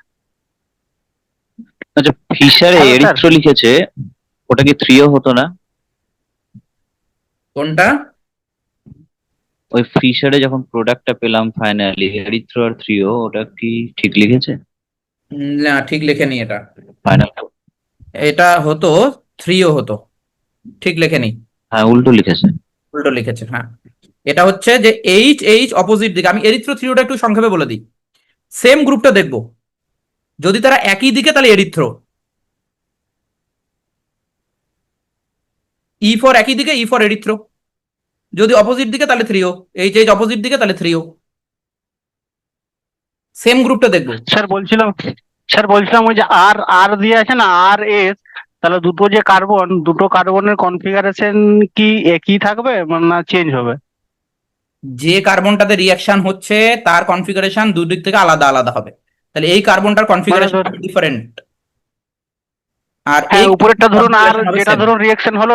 S7: আচ্ছা, ফিশারে
S2: হ্যালো, স্যার।
S7: এরিথ্রো লিখেছে, ওটা কি থ্রিও হতো না?
S1: কোনটা?
S7: ওই ফিশারে যখন প্রোডাক্টটা পেলাম ফাইনালি, এরিথ্রো আর থ্রিও, ওটা কি ঠিক লিখেছে
S1: না, ঠিক লেখেনি এটা।
S7: ফাইনাল?
S1: এটা হতো, 3ও হতো, ঠিক লেখেনি,
S7: হ্যাঁ, উল্টো লিখেছে।
S1: উল্টো লিখেছে। হ্যাঁ, এটা হচ্ছে যে এইচ এইচ অপোজিট দিকে। আমি এরিথ্রো থ্রিওটা একটু সংক্ষেপে বলে দিই। সেম গ্রুপটা দেখবো, যদি তারা একই দিকে তাহলে এরিথ্রো, ই ফর একই দিকে, ই ফর এরিথ্রো। যদি অপোজিট দিকে তাহলে থ্রিও, এইচ এইচ অপোজিট দিকে তাহলে থ্রিও। সেম গ্রুপটা দেখবো।
S2: স্যার বলছিলাম ওই যে আর আর দিয়ে আছে না, আর এস, তাহলে দুটো কার্বনের কনফিগারেশন কি একই থাকবে না চেঞ্জ হবে?
S1: যে কার্বনটাতে রিয়াকশন হচ্ছে তার কনফিগারেশন দুদিক থেকে আলাদা আলাদা হবে। তাহলে এই কার্বনটার কনফিগারেশন ডিফারেন্ট, আর এই
S2: হ্যাঁ, উপরেরটা ধরুন আর,
S1: configuration হবে
S2: যেটা
S1: same।
S2: ধরুন রিয়েকশন হলো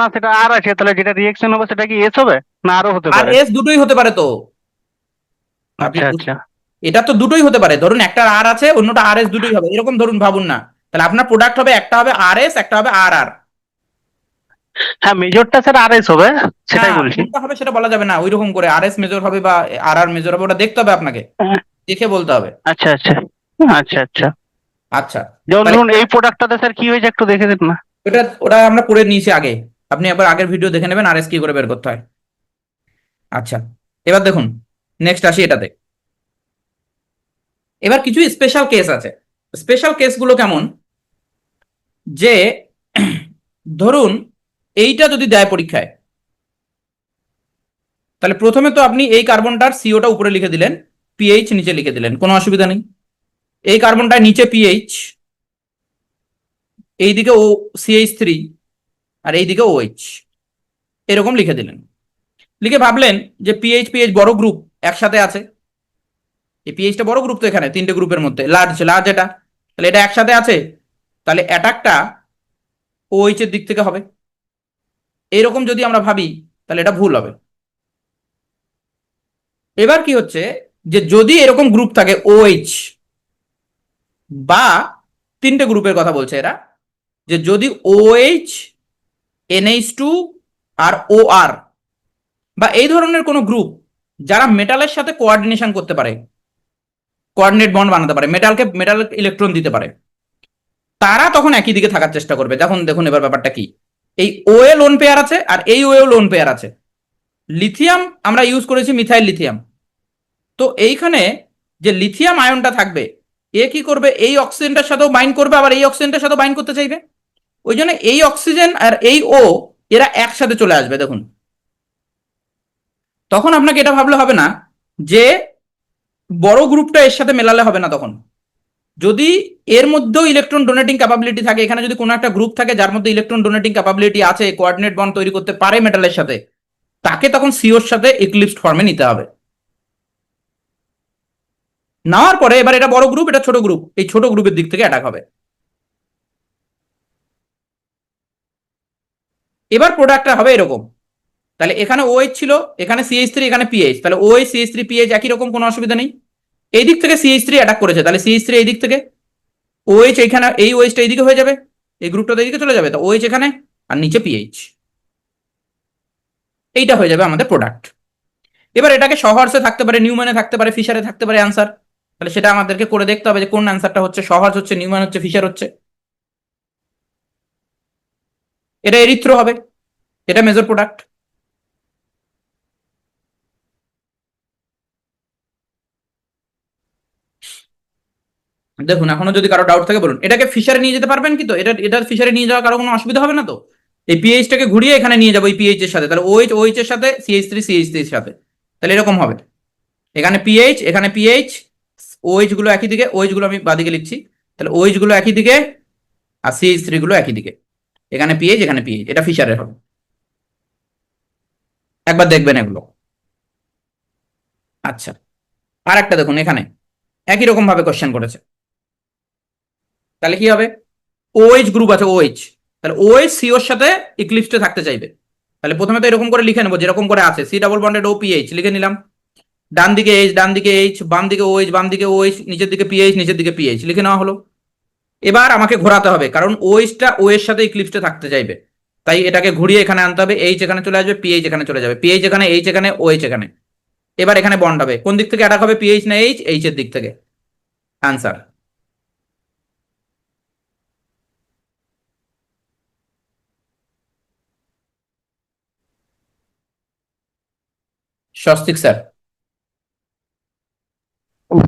S2: না, সেটা আর আছে, তাহলে যেটা রিয়েকশন হবে সেটা কি এস হবে না আরও হতে
S1: আর
S2: পারে?
S1: এস দুটোই হতে পারে তো। আপনি
S2: আচ্ছা আচ্ছা।
S1: এটা তো দুটোই হতে পারে, ধরুন একটা আর আছে, অন্যটা আর এস, দুটোই হবে, এরকম ধরুন ভাবুন না। তাহলে আপনার প্রোডাক্ট হবে, একটা হবে আর এস, একটা হবে আর আর।
S2: হ্যাঁ, মেজরটা স্যার আরএস হবে, সেটাই
S1: না,
S2: বলছি।
S1: কোনটা হবে সেটা বলা যাবে না, ওইরকম করে আরএস মেজর হবে বা আর আর মেজর হবে ওটা দেখতে হবে আপনাকে,
S2: হ্যাঁ,
S1: দেখে বলতে হবে।
S2: আচ্ছা আচ্ছা আচ্ছা আচ্ছা।
S1: আচ্ছা,
S2: যেমন
S1: তাহলে
S2: ধরুন এই প্রোডাক্টটাতে স্যার কি হয়েছে একটু দেখে দিন না।
S1: ওটা আমরা করে নিয়েছি আগে, আপনি একবার আগের ভিডিও দেখে নেবেন আরএস কি করে বের করতে হয়। আচ্ছা, এবার দেখুন, নেক্সট আসি এটাতে। এবার কিছু স্পেশাল কেস আছে। স্পেশাল কেসগুলো কেমন, যে ধরুন এইটা যদি দেয় পরীক্ষায়, তাহলে প্রথমে তো আপনি এই কার্বনটার সিওটা উপরে লিখে দিলেন, পিএইচ নিচে লিখে দিলেন, কোনো অসুবিধা নেই। এই কার্বনটার নিচে পিএইচ, এইদিকে ও CH3 আর এইদিকে OH, এরকম লিখে দিলেন। লিখে ভাবলেন যে পিএইচ পিএইচ বড় গ্রুপ একসাথে আছে, এই পিএইচটা বড় গ্রুপ তো, এখানে তিনটে গ্রুপের মধ্যে লার্জ লার্জ এটা, তাহলে এটা একসাথে আছে, তাহলে অ্যাটাকটা OH এর দিক থেকে হবে। এইরকম যদি আমরা ভাবি তাহলে এটা ভুল হবে। এবার কি হচ্ছে, যে যদি এরকম গ্রুপ থাকে OH বা তিনটে গ্রুপের কথা বলছে এরা, যে যদি OH NH2 আর OR বা এই ধরনের কোনো গ্রুপ যারা মেটালের সাথে কোঅর্ডিনেশন করতে পারে, কোঅর্ডিনেট বন্ড বানাতে পারে, মেটাল ইলেকট্রন দিতে পারে, তারা তখন একই দিকে থাকার চেষ্টা করবে। দেখুন দেখুন এবার ব্যাপারটা কি, এই OA লোন পেয়ার আছে আর এই OA লোন পেয়ার আছে। লিথিয়াম আমরা ইউজ করেছি মিথাইল লিথিয়াম, তো এইখানে যে লিথিয়াম আয়নটা থাকবে, এ কি করবে, এই অক্সিজেনটার সাথেও বাইন্ড করবে, আবার এই অক্সিজেনটার সাথেও বাইন্ড করতে চাইবে। ওই জন্য এই অক্সিজেন আর এই O এরা একসাথে চলে আসবে। দেখুন, তখন আপনাকে এটা ভাবলে হবে না যে বড় গ্রুপটা এর সাথে মেলালে হবে না। তখন যদি এর মধ্যেও ইলেকট্রন ডোনেটিং ক্যাপাবিলিটি থাকে, এখানে যদি কোনো একটা গ্রুপ থাকে যার মধ্যে ইলেকট্রন ডোনেটিং ক্যাপাবিলিটি আছে, কোঅর্ডিনেট বন্ড তৈরি করতে পারে মেটালের সাথে, তাকে তখন সিওর সাথে ইক্লিপসড ফর্মে নিতে হবে। নেওয়ার পরে এবার এটা বড় গ্রুপ, এটা ছোট গ্রুপ, এই ছোট গ্রুপের দিক থেকে অ্যাটাক হবে। এবার প্রোডাক্টটা হবে এরকম, তাহলে এখানে OH ছিল, এখানে CH3, এখানে PH, তাহলে OH CH3 PH একই রকম, কোনো অসুবিধা নেই। এই দিক থেকে CH3 অ্যাটাক করেছে, তাহলে CH3 এই দিক থেকে, OH এখানে, এই OH টা এইদিকে হয়ে যাবে, এই গ্রুপটা এইদিকে চলে যাবে, তো OH এখানে আর নিচে PH, এইটা হয়ে যাবে আমাদের প্রোডাক্ট। এবার এটাকে সহর্সে থাকতে পারে, নিউম্যানে থাকতে পারে, ফিশারে থাকতে পারে অ্যান্সার, তাহলে সেটা আমাদেরকে করে দেখতে হবে যে কোন অ্যান্সারটা হচ্ছে, সহর্স হচ্ছে, নিউম্যান হচ্ছে, ফিশার হচ্ছে। এটা এরিথ্রো হবে, এটা মেজর প্রোডাক্ট। দেখুন এখনো যদি কারো ডাউট থাকে বলুন। এটাকে ফিশারে নিয়ে যেতে পারবেন কি, তো এটা ফিশারে নিয়ে যাওয়া কারো কোনো অসুবিধা হবে না তো? এই পিএইচটাকে ঘুরিয়ে এখানে নিয়ে যাবো এই পিএইচ এর সাথে, তাহলে OH এর সাথে CH3 এর সাথে, তাহলে এরকম হবে। এখানে পিএইচ, এখানে পিএইচ, OH গুলো একই দিকে, OH গুলো আমি বাদিকে লিখছি, তাহলে OH গুলো একই দিকে আর CH3 গুলো একই দিকে, এখানে পিএইচ এখানে পিএইচ, এটা ফিশারের হবে। একবার দেখবেন এগুলো। আচ্ছা, আর একটা দেখুন, এখানে একই রকম ভাবে কোশ্চেন করেছে, তাহলে কি হবে, OH গ্রুপ আছে OH, তাহলে OH COর সাথে ইক্লিপসে থাকতে চাইবে, তাহলে প্রথমে তো এরকম করে লিখে নেবো যেরকম করে আছে, C ডাবল বন্ডেড OPH লিখে নিলাম, ডান দিকে H, ডান দিকে H, বাম দিকে OH, বাম দিকে OH, নিচের দিকে PH, নিচের দিকে PH লিখে নেওয়া হলো। এবার আমাকে ঘোরাতে হবে, কারণ OH টা O এর সাথে ইক্লিপসে থাকতে চাইবে, তাই এটাকে ঘুরিয়ে এখানে আনতে হবে, H এখানে চলে আসবে, PH এখানে চলে যাবে, PH এখানে, H এখানে, OH এখানে। এবার এখানে বন্ড হবে, কোন দিক থেকে অ্যাটাক হবে, PH না H? H এর দিক থেকে, আনসার। স্বস্তিক স্যার।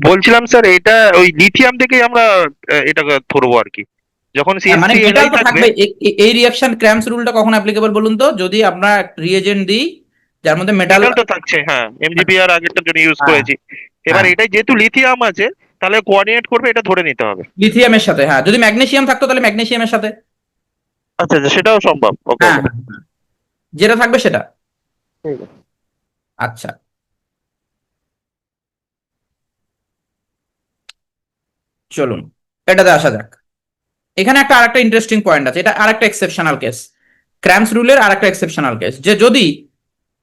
S4: বলছিলাম স্যার এটা ওই লিথিয়াম থেকেই আমরা এটা ধরবো আর কি, যখন
S1: মানে
S4: CH3
S1: মেটাল
S4: NI
S1: তো
S4: থাকবে।
S1: থাকবে। এই রিঅ্যাকশন ক্র্যামস রুলটা কখন অ্যাপ্লিকেবল বলুন তো, যদি আমরা রিএজেন্ট দিই যার মধ্যে মেটাল,
S4: মেটাল তো থাকছে, হ্যাঁ, MgPr আগেরটার জন্য ইউজ
S1: হ্যাঁ,
S4: করেছি। এবার
S1: হ্যাঁ,
S4: এটাই যেহেতু লিথিয়াম আছে, তাহলে কোঅর্ডিনেট করবে, এটা ধরে নিতে হবে।
S1: লিথিয়ামের সাথে, হ্যাঁ, যদি ম্যাগনেসিয়াম থাকতো তাহলে ম্যাগনেসিয়ামের সাথে,
S4: আচ্ছা আচ্ছা, সেটাও সম্ভব, ওকে
S1: হ্যাঁ
S4: ওকে।
S1: হ্যাঁ, হ্যাঁ, যেটা থাকবে সেটা।
S4: ঠিক আছে।
S1: আচ্ছা, চলুন এটাতে আসা যাক। এখানে একটা আরেকটা ইন্টারেস্টিং পয়েন্ট আছে, এটা আরেকটা এক্সেপশনাল কেস, ক্র্যামস রুলের আরেকটা এক্সেপশনাল কেস, যে যদি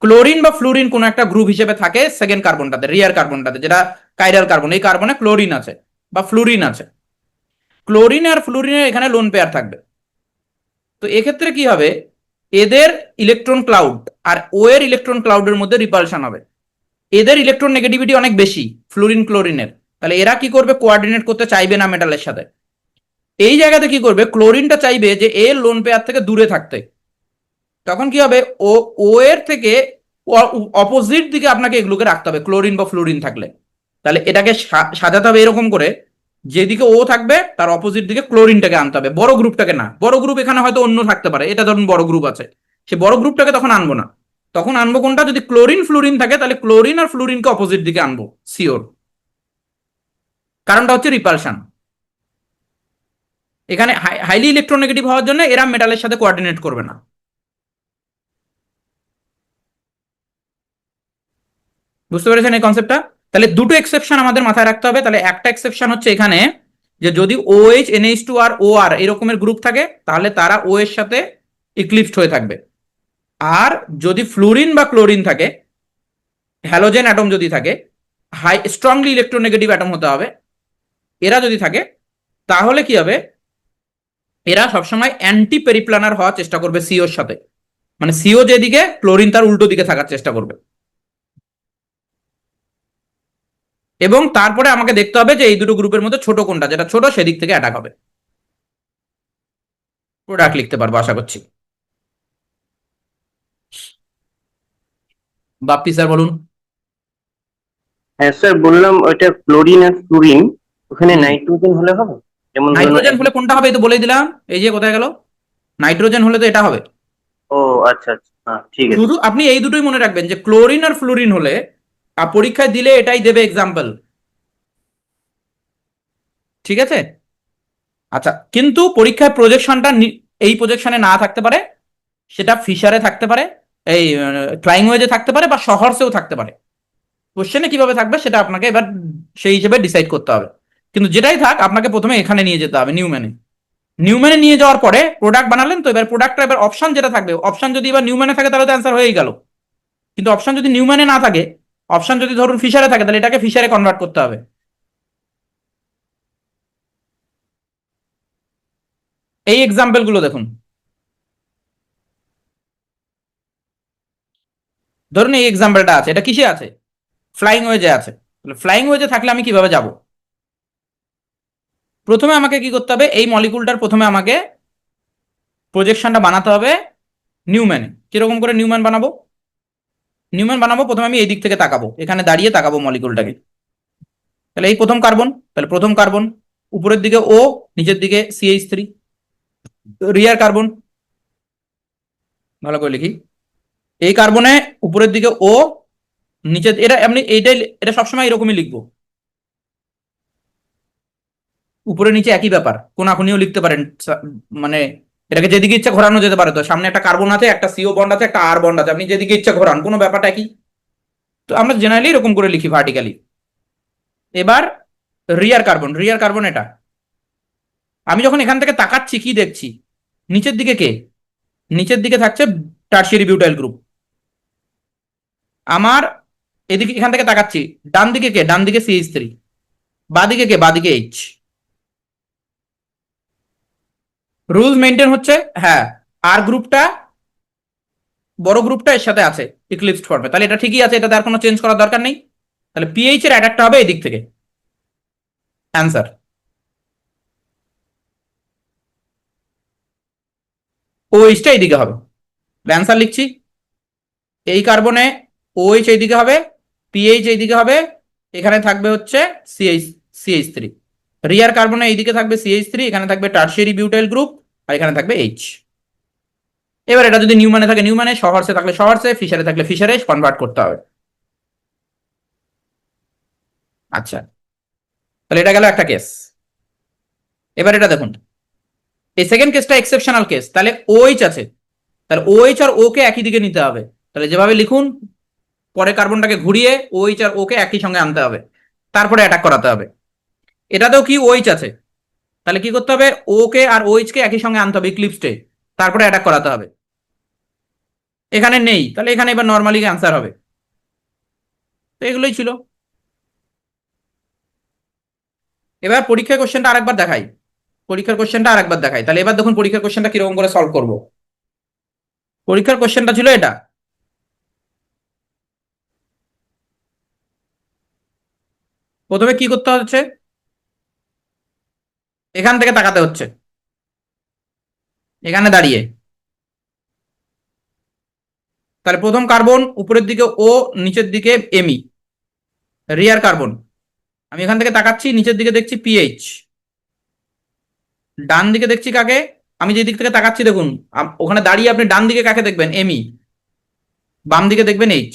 S1: ক্লোরিন বা ফ্লুরিন কোনো একটা গ্রুপ হিসেবে থাকে সেকেন্ড কার্বনটাতে, রিয়ার কার্বনটাতে, যেটা কাইরাল কার্বন, এই কার্বনে ক্লোরিন আছে বা ফ্লুরিন আছে, ক্লোরিন আর ফ্লুরিনের এখানে লোন পেয়ার থাকবে, তো এক্ষেত্রে কি হবে, এদের ইলেকট্রন ক্লাউড আর ও এর ইলেকট্রন ক্লাউডের মধ্যে রিপালশন হবে। এদের ইলেকট্রন নেগেটিভিটি অনেক বেশি ফ্লোরিন ক্লোরিনের, তাহলে এরা কি করবে, কোঅর্ডিনেট করতে চাইবে না মেটালের সাথে। এই জায়গাতে কি করবে, ক্লোরিনটা চাইবে যে এর লোন পেয়ার থেকে দূরে থাকতে। তখন কি হবে, ও এর থেকে অপোজিট দিকে আপনাকে এগুলোকে রাখতে হবে ক্লোরিন বা ফ্লোরিন থাকলে। তাহলে এটাকে সাজাতে হবে এরকম করে, যেদিকে ও থাকবে তার অপোজিট দিকে ক্লোরিনটাকে আনতে হবে, বড় গ্রুপটাকে না। বড় গ্রুপ এখানে হয়তো অন্য থাকতে পারে, এটা ধরুন বড় গ্রুপ আছে, সে বড় গ্রুপটাকে তখন আনবো না। তখন আনবো কোনটা, যদি ক্লোরিন ফ্লোরিন থাকে তাহলে ক্লোরিন আর ফ্লোরিনকে অপোজিট দিকে আনবো সিওর। কারণটা হচ্ছে রিপালশন। এখানে হাইলি ইলেকট্রোনেগেটিভ হওয়ার জন্য এরা মেটালের সাথে কোঅর্ডিনেট করবে না। বুঝতে পেরেছেন এই কনসেপ্টটা? তাহলে দুটো এক্সেপশন আমাদের মাথায় রাখতে হবে। তাহলে একটা এক্সেপশন হচ্ছে এখানে যে যদি OH NH2 আর OR এরকমের গ্রুপ থাকে তাহলে তারা O এর সাথে ইক্লিপসড হয়ে থাকবে। আর যদি ফ্লোরিন বা ক্লোরিন থাকে, হ্যালোজেন অ্যাটম যদি থাকে, হাই স্ট্রংলি ইলেকট্রোনেগেটিভ অ্যাটম হতে হবে, এরা যদি থাকে তাহলে কি হবে, এরা সবসময় অ্যান্টি পেরিপ্লানার হওয়ার চেষ্টা করবে সিওর সাথে। মানে সিও যেদিকে, ক্লোরিন তার উল্টো দিকে থাকার চেষ্টা করবে। এবং তারপরে আমাকে দেখতে হবে যে এই দুটো গ্রুপের মধ্যে ছোট কোনটা, যেটা ছোট সেদিক থেকে অ্যাটাক হবে। প্রোডাক্ট লিখতে পারবো আশা করছি। বাপ্পি স্যার বলুন।
S8: হ্যাঁ স্যার, বললাম ওইটা ক্লোরিন আর ফ্লোরিন, ওখানে নাইট্রোজেন হলে হবে? যেমন ধরুন
S1: নাইট্রোজেন হলে কোনটা হবে এই তো বলেই দিলাম, এই যে কোথায় গেল, নাইট্রোজেন হলে তো এটা হবে।
S8: ও আচ্ছা আচ্ছা, হ্যাঁ ঠিক আছে।
S1: শুধু আপনি এই দুটোই মনে রাখবেন যে ক্লোরিন আর ফ্লোরিন হলে পরীক্ষায় দিলে এটাই দেবে এক্সাম্পল, ঠিক আছে? আচ্ছা, কিন্তু পরীক্ষায় প্রজেকশনটা এই প্রজেকশনে না থাকতে পারে, সেটা ফিশারে থাকতে পারে, এই ফ্লাইং ওয়েজে থাকতে পারে, বা শহরসেও থাকতে পারে। কোশ্চেনে কিভাবে থাকবে সেটা আপনাকে এবার সেই হিসেবে ডিসাইড করতে হবে। কিন্তু যেটাই থাক আপনাকে প্রথমে এখানে নিয়ে যেতে হবে, নিউম্যানে। নিউম্যানে নিয়ে যাওয়ার পরে প্রোডাক্ট বানালেন, তো এবার প্রোডাক্টটা এবার অপশন যেটা থাকবে, অপশন যদি এবার নিউম্যানে থাকে তাহলে তো অ্যান্সার হয়েই গেল। কিন্তু অপশন যদি নিউম্যানে না থাকে, অপশন যদি ধরুন ফিশারে থাকে, তাহলে এটাকে ফিশারে কনভার্ট করতে হবে। এই এক্সাম্পল গুলো দেখুন, ধরুন এই এক্সাম্পলটা আছে, এটা কিসে আছে, ফ্লাইং ওয়েজে আছে। ফ্লাইং ওয়েজে থাকলে আমি কিভাবে যাব? প্রথমে আমাকে কি করতে হবে, এই মলিকুলটার প্রথমে আমাকে প্রজেকশনটা বানাতে হবে নিউম্যানে। কিরকম করে নিউম্যান বানাবো? নিউম্যান বানাবো, প্রথমে আমি এই দিক থেকে তাকাবো, এখানে দাঁড়িয়ে তাকাবো মলিকুলটাকে। তাহলে এই প্রথম কার্বন, তাহলে প্রথম কার্বন উপরের দিকে ও, নিচের দিকে CH3। রিয়ার কার্বন, ভালো করে লিখি, এই কার্বনে উপরের দিকে ও, নিচে এটা এমনি, এইটাই এটা সবসময় এরকমই লিখবো, উপরে নিচে একই ব্যাপার, কোনাকুনিও লিখতে পারেন। মানে এটাকে যেদিকে ইচ্ছা ঘোরানো যেতে পারে। তো সামনে একটা কার্বন আছে, একটা CO বন্ড আছে, একটা R বন্ড আছে, আপনি যেদিকে ইচ্ছা ঘোরান, কোনো ব্যাপারটা একই। তো আমরা জেনারেলি এরকম করে লিখি ভার্টিক্যালি। এবার রিয়ার কার্বন, রিয়ার কার্বন এটা, আমি যখন এখান থেকে তাকাচ্ছি কি দেখছি, নিচের দিকে কে, নিচের দিকে থাকছে টারশিয়ারি বিউটাইল গ্রুপ। আমার এদিকে এখান থেকে তাকাচ্ছি, ডান দিকে কে, ডান দিকে CH3, বাদিকে কে, বাদিকে H। রুলস মেনটেন হচ্ছে, হ্যাঁ, আর গ্রুপটা বড় গ্রুপটা এর সাথে আছে ইক্লিপসড ফর্মে, তাহলে এটা ঠিকই আছে, এটাতে আর কোনো চেঞ্জ করার দরকার নেই। তাহলে পিএইচ এর অ্যাটাকটা হবে এই দিক থেকে, অ্যান্সার। OH টা এইদিকে হবে, অ্যান্সার লিখছি। এই কার্বনে OH এইদিকে হবে, পিএইচ এইদিকে হবে, এখানে থাকবে হচ্ছে CH3। রিয়ার কার্বনে এইদিকে থাকবে CH3, এখানে থাকবে টারশিয়ারি বিউটাইল গ্রুপ, আর এখানে থাকবে H। এবার এটা যদি নিউম্যানে থাকে নিউম্যানে, শহরসে থাকলে শহরসে, ফিশারে থাকলে ফিশারে কনভার্ট করতে হবে। আচ্ছা, তাহলে এটা গেল একটা কেস। এবার এটা দেখুন, এই সেকেন্ড কেসটা এক্সেপশনাল কেস। তাহলে OH আছে, তাহলে OH আর O কে একই দিকে নিতে হবে। তাহলে যেভাবে লিখুন, পরে কার্বনটাকে ঘুরিয়ে OH আর O কে একই সঙ্গে আনতে হবে, তারপরে অ্যাটাক করাতে হবে। এটাতেও কি OH আছে, তাহলে কি করতে হবে, O কে আর OH কে একই সঙ্গে আনতে হবে ইক্লিপসডে, তারপরে অ্যাটাক করাতে হবে। এখানে নেই, তাহলে এখানে এবার নর্মালি অ্যান্সার হবে। তো এগুলোই ছিল। এবার পরীক্ষার কোশ্চেনটা আরেকবার দেখাই, পরীক্ষার কোশ্চেনটা আরেকবার দেখাই। তাহলে এবার দেখুন পরীক্ষার কোশ্চেনটা কিরকম করে সলভ করবো। পরীক্ষার কোশ্চেনটা ছিল এটা। প্রথমে কি করতে হচ্ছে, এখান থেকে তাকাতে হচ্ছে, এখানে দাঁড়িয়ে। তাহলে প্রথম কার্বন উপরের দিকে ও, নিচের দিকে এমই, রিয়ার কার্বন। আমি এখান থেকে তাকাচ্ছি, নিচের দিকে দেখছি পিএইচ, ডান দিকে দেখছি কাকে, আমি যে দিক থেকে তাকাচ্ছি দেখুন ওখানে দাঁড়িয়ে আপনি ডান দিকে কাকে দেখবেন, এমই, বাম দিকে দেখবেন এইচ।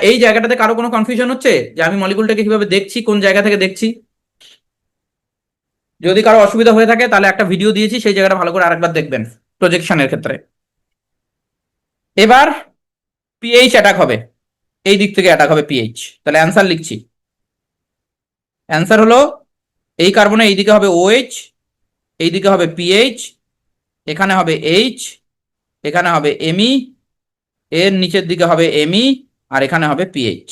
S1: এই জায়গাটাতে কারো কোনো কনফিউশন হচ্ছে যে আমি মলিকুলটাকে কিভাবে দেখছি, কোন জায়গা থেকে দেখছি? যদি কারো অসুবিধা হয়ে থাকে তাহলে একটা ভিডিও দিয়েছি, সেই জায়গাটা ভালো করে আরেকবার দেখবেন প্রজেকশনের ক্ষেত্রে। এবার পিএইচ অ্যাটাক হবে, এই দিক থেকে অ্যাটাক হবে পিএইচ। তাহলে অ্যান্সার লিখছি। অ্যান্সার হলো এই কার্বনে এইদিকে হবে ওএইচ, এইদিকে হবে পিএইচ, এখানে হবে এইচ, এখানে হবে এমই, এর নিচের দিকে হবে এমই, আর এখানে হবে পিএইচ।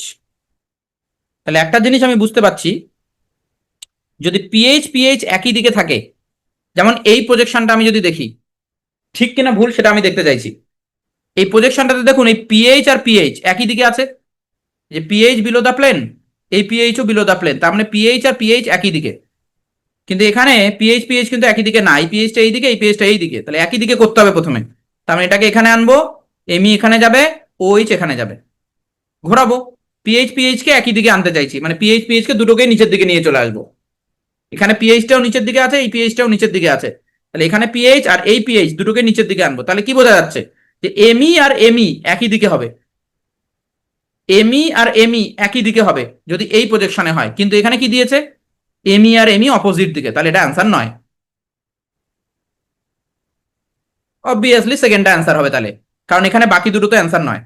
S1: তাহলে একটা জিনিস আমি বুঝতে পারছি, যদি পিএইচ একই দিকে থাকে, যেমন এই প্রজেকশনটা আমি যদি দেখি, ঠিক কিনা ভুল সেটা আমি দেখতে চাইছি। এই প্রজেকশনটাতে দেখুন এই পিএইচ আর পিএইচ একই দিকে আছে, যে পিএইচ বিলো দ্য প্লেন, এই পিএইচও বিলো দ্য প্লেন, তার মানে পিএইচ আর পিএইচ একই দিকে। কিন্তু এখানে পিএইচ কিন্তু একই দিকে না, এই পিএইচটা এই দিকে, এই পিএইচটা এই দিকে, তাহলে একই দিকে করতে হবে প্রথমে। তার মানে এটাকে এখানে আনবো, এমই এখানে যাবে, ওএইচ এখানে যাবে, ঘোরাবো। পিএইচ কে একই দিকে আনতে চাইছি, মানে পিএইচ কে দুটোকে নিচের দিকে নিয়ে চলে আসবো। এখানে পিএইচটাও নিচের দিকে আছে, এই পিএইচটাও নিচের দিকে আছে, তাহলে এখানে পিএইচ আর এই পিএইচ দুটোকে নিচের দিকে আনবো। তাহলে কি বোঝা যাচ্ছে যে এমই আর এমই একই দিকে হবে, এমই আর এমই একই দিকে হবে যদি এই প্রজেকশনে হয়। কিন্তু এখানে কি দিয়েছে, এমই আর এমই অপোজিট দিকে, তাহলে এটা অ্যান্সার নয়। অবভিয়াসলি সেকেন্ডটা অ্যান্সার হবে তাহলে, কারণ এখানে বাকি দুটো তো অ্যান্সার নয়,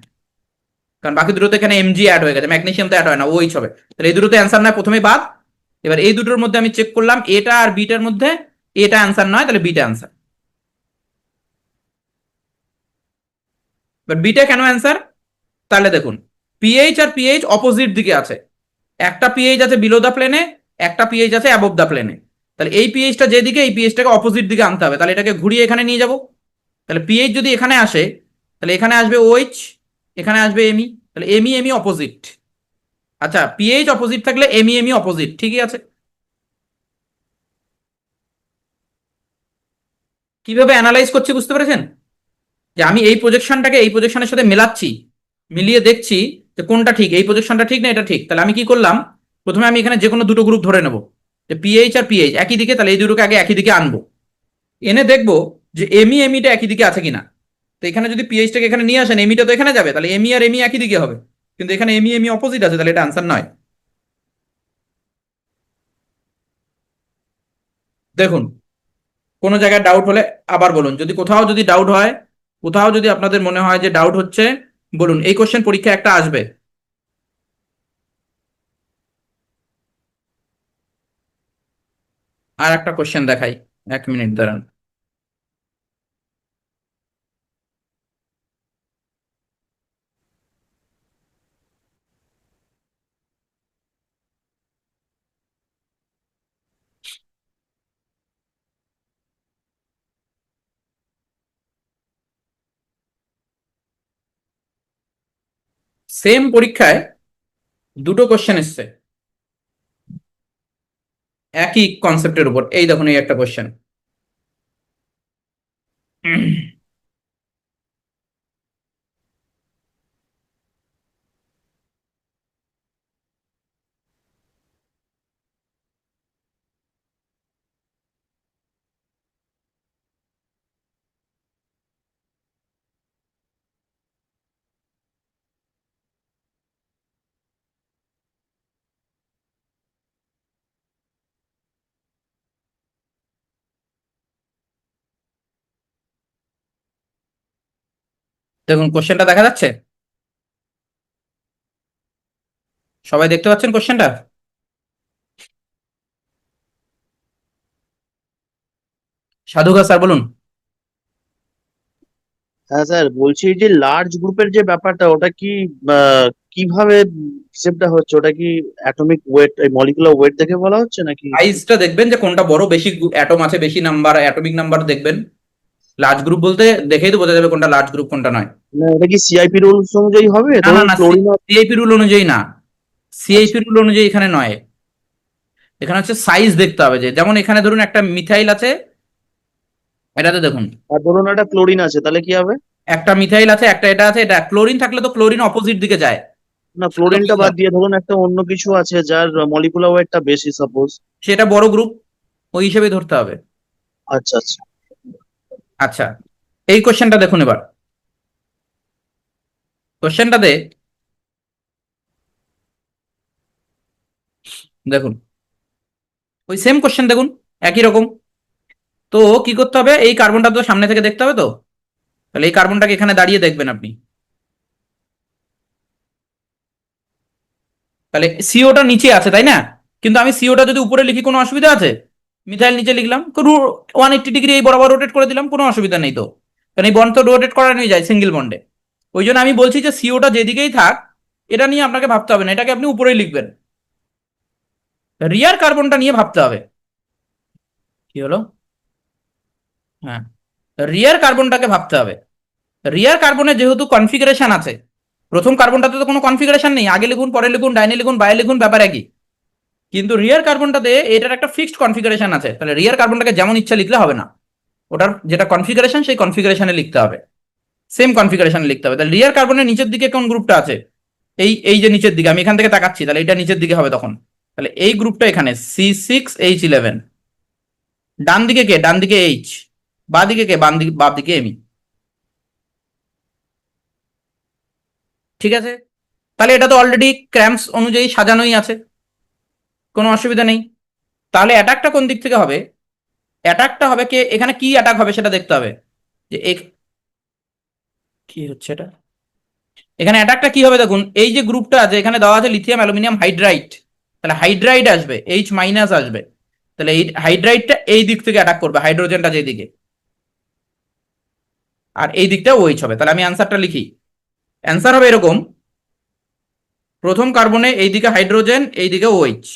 S1: কারণ বাকি দুটোতে এখানে এমজি অ্যাড হয়ে গেছে, ম্যাগনেসিয়াম তো অ্যাড হয় না, ওইচ হবে। তাহলে এই দুটোতে অ্যান্সার নয়, প্রথমেই বাদ। এবার এই দুটোর মধ্যে আমি চেক করলাম, এটা আর বিটার মধ্যে এটা অ্যান্সার নয়, তাহলে বিটা অ্যান্সার। বাট বিটা কেন অ্যান্সার? তাহলে দেখুন পিএইচ আর পিএইচ অপোজিট দিকে আছে, একটা পিএইচ আছে বিলো দ্য প্লেনে, একটা পিএইচ আছে অ্যাবভ দ্য প্লেনে। তাহলে এই পিএইচটা যেদিকে, এই পিএইচটাকে অপোজিট দিকে আনতে হবে, তাহলে এটাকে ঘুরিয়ে এখানে নিয়ে যাব। তাহলে পিএইচ যদি এখানে আসে, তাহলে এখানে আসবে ওএইচ, এখানে আসবে এমই, তাহলে এমই অপোজিট। আচ্ছা, পিএইচ অপোজিট থাকলে এমই অপোজিট, ঠিকই আছে। কিভাবে অ্যানালাইজ করছি বুঝতে পেরেছেন? যে আমি এই প্রজেকশনটাকে এই প্রজেকশনের সাথে মেলাচ্ছি, মিলিয়ে দেখছি যে কোনটা ঠিক, এই প্রজেকশনটা ঠিক না এটা ঠিক। তাহলে আমি কি করলাম, প্রথমে আমি এখানে যে কোনো দুটো গ্রুপ ধরে নেব, যে পিএইচ আর পিএইচ একই দিকে, তাহলে এই দুটোকে আগে একই দিকে আনবো, এনে দেখবো যে এমিটা একই দিকে আছে কিনা। তো এখানে যদি পিএইচটাকে এখানে নিয়ে আসেন, এমিটা তো এখানে যাবে, তাহলে এমই আর এমই একই দিকে হবে। কিন্তু এখানে এমই অপোজিট আছে, তাহলে এটা আনসার নয়। দেখুন কোনো জায়গায় ডাউট হলে আবার বলুন, যদি কোথাও যদি ডাউট হয়, কোথাও যদি আপনাদের মনে হয় যে ডাউট হচ্ছে বলুন। এই কোশ্চেন পরীক্ষা একটা আসবে। আর একটা কোশ্চেন দেখাই, 1 মিনিট দাঁড়ান। সেম পরীক্ষায় দুটো কোশ্চেন এসছে একই কনসেপ্টের উপর। এই দেখুন এই একটা কোশ্চেন, দেখুন কোশ্চেনটা দেখা যাচ্ছে, সবাই দেখতে পাচ্ছেন কোশ্চেনটা? সাধুকা স্যার বলুন।
S3: হ্যাঁ স্যার, বলছি যে লার্জ গ্রুপের যে ব্যাপারটা, ওটা কি কিভাবে হিসেবটা হচ্ছে? ওটা কি অ্যাটমিক ওয়েট, মলিকুলার ওয়েট দেখে বলা হচ্ছে নাকি?
S1: সাইজটা দেখবেন যে কোনটা বড়, বেশি অ্যাটম আছে, বেশি নাম্বার অ্যাটমিক নাম্বার দেখবেন, লার্জ গ্রুপ বলতে দেখেই তো বোঝা যাবে কোনটা লার্জ গ্রুপ কোনটা নয়।
S3: না এটা কি সিআইপি রুলস অনুযায়ী হবে?
S1: না না
S3: ধরুন
S1: না,
S3: ক্লোরিন
S1: সিআইপি রুল অনুযায়ী না, সিআইপি রুল অনুযায়ী এখানে নয়। এখানে হচ্ছে সাইজ দেখতে হবে, যে যেমন এখানে ধরুন একটা মিথাইল আছে, এটাতে দেখুন
S3: আর ধরুন একটা ক্লোরিন আছে, তাহলে কি হবে?
S1: একটা মিথাইল আছে, একটা এটা আছে, এটা ক্লোরিন থাকলে তো ক্লোরিন অপোজিট দিকে যায়।
S3: না ক্লোরিনটা বাদ দিয়ে ধরুন একটা অন্য কিছু আছে যার মলিকুলার ওয়েটটা বেশি সাপোজ।
S1: সেটা বড় গ্রুপ, ওই হিসেবে ধরতে হবে।
S3: আচ্ছা আচ্ছা।
S1: আচ্ছা, এই কোশ্চেনটা দেখুন এবার। কোশ্চেনটাতে দেখুন, ওই সেম কোশ্চেন দেখুন, একই রকম। তো কি করতে হবে, এই কার্বনটা তো সামনে থেকে দেখতে হবে, তো তাহলে এই কার্বনটাকে এখানে দাঁড়িয়ে দেখবেন আপনি। তাহলে সিওটা নিচে আছে তাই না, কিন্তু আমি সিওটা যদি উপরে লিখি কোনো অসুবিধা আছে? মিথাইল নিচে লিখলাম, 180 ডিগ্রি এই বরাবর রোটেট করে দিলাম, কোনো অসুবিধা নেই তো, কারণ এই বন্ড তো রোটেট করা নিয়ে যায় সিঙ্গেল বন্ডে। ওই জন্য আমি বলছি যে সিওটা যেদিকেই থাক, এটা নিয়ে আপনাকে ভাবতে হবে না, এটাকে আপনি উপরেই লিখবেন। রিয়ার কার্বনটা নিয়ে ভাবতে হবে। কি হলো? হ্যাঁ, রিয়ার কার্বনটাকে ভাবতে হবে। রিয়ার কার্বনের যেহেতু কনফিগারেশন আছে, প্রথম কার্বনটাতে তো কোনো কনফিগারেশন নেই, আগে লিখুন পরে লিখুন ডাইনে লিখুন বাইরে লিখুন, ব্যাপার একই। কিন্তু রিয়ার কার্বনটাতে এটার একটা ফিক্সড কনফিগারেশন আছে, তাহলে রিয়ার কার্বনটাকে যেমন ইচ্ছা লিখলে হবে না, ওটার যেটা কনফিগারেশন সেই কনফিগারেশনে লিখতে হবে, সেম কনফিগারেশনে লিখতে হবে। তাহলে রিয়ার কার্বনের নিচের দিকে কোন গ্রুপটা আছে? এই এই যে নিচের দিকে, আমি এখান থেকে তাকাচ্ছি, তাহলে এটা নিচের দিকে হবে তখন। তাহলে এই গ্রুপটা এখানে C6H11, ডান দিকে কে? ডান দিকে H, বাঁ দিকে কে? বাঁ দিকে এমি। ঠিক আছে, তাহলে এটা তো অলরেডি ক্র্যাম্পস অনুযায়ী সাজানোই আছে, কোনো অসুবিধা নেই। তাহলে অ্যাটাকটা কোন দিক থেকে হবে? অ্যাটাকটা হবে কে, এখানে কি অ্যাটাক হবে সেটা দেখতে হবে, যে কি হচ্ছে এটা, এখানে অ্যাটাকটা কি হবে দেখুন। এই যে গ্রুপটা আছে এখানে দেওয়া আছে লিথিয়াম অ্যালুমিনিয়াম হাইড্রাইড, তাহলে হাইড্রাইড আসবে, H- আসবে, তাহলে এই হাইড্রাইডটা এই দিক থেকে অ্যাটাক করবে, হাইড্রোজেনটা যেদিকে, আর এই দিকটা OH হবে। তাহলে আমি অ্যান্সারটা লিখি, অ্যান্সার হবে এরকম, প্রথম কার্বনে এইদিকে হাইড্রোজেন, এইদিকে OH,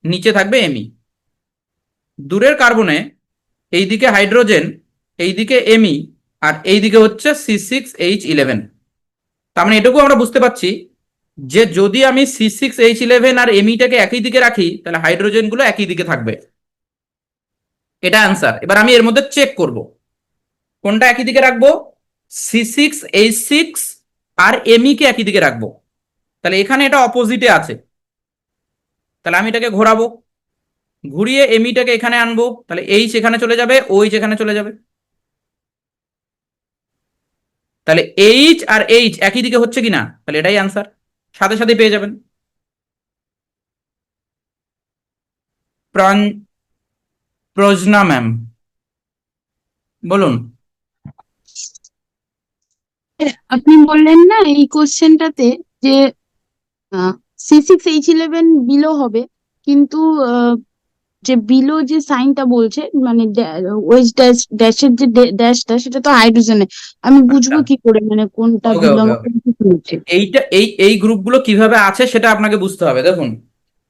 S1: নিচে থাকবে এমি। দূরের কার্বনে এইদিকে হাইড্রোজেন, এইদিকে এমি, আর এইদিকে হচ্ছে C6H11। তার মানে এটুকু আমরা বুঝতে পারছি যে যদি আমি C6H11 আর এমিটাকে একই দিকে রাখি, তাহলে হাইড্রোজেন গুলো একই দিকে থাকবে, এটা অ্যান্সার। এবার আমি এর মধ্যে চেক করব কোনটা একই দিকে রাখবো, C6H6 আর এমি কে একই দিকে রাখবো, তাহলে এখানে এটা অপোজিটে আছে, তাহলে আমি এটাকে ঘোরাবো, ঘুরিয়ে এমিটাকে এখানে আনবো, তাহলে H এখানে চলে যাবে, OH এখানে চলে যাবে, তাহলে H আর H একই দিকে হচ্ছে কিনা, তাহলে এটাই অ্যান্সার, সাথে সাথে পেয়ে যাবেন। প্রজ্ঞা ম্যাম বলুন।
S9: আপনি বললেন না এই কোশ্চেনটাতে যে C6H11 বিলো হবে, কিন্তু যে বিলো যে সাইনটা বলছে মানে ওয়েজ ড্যাশের যে ড্যাশটা সেটা তো হাইড্রোজেনে, আমি বুঝবো কি করে মানে কোনটা
S1: ওকে
S9: বিলো
S1: ওকে ওকে, এইটা এই গ্রুপগুলো কিভাবে আছে সেটা আপনাকে বুঝতে হবে। দেখুন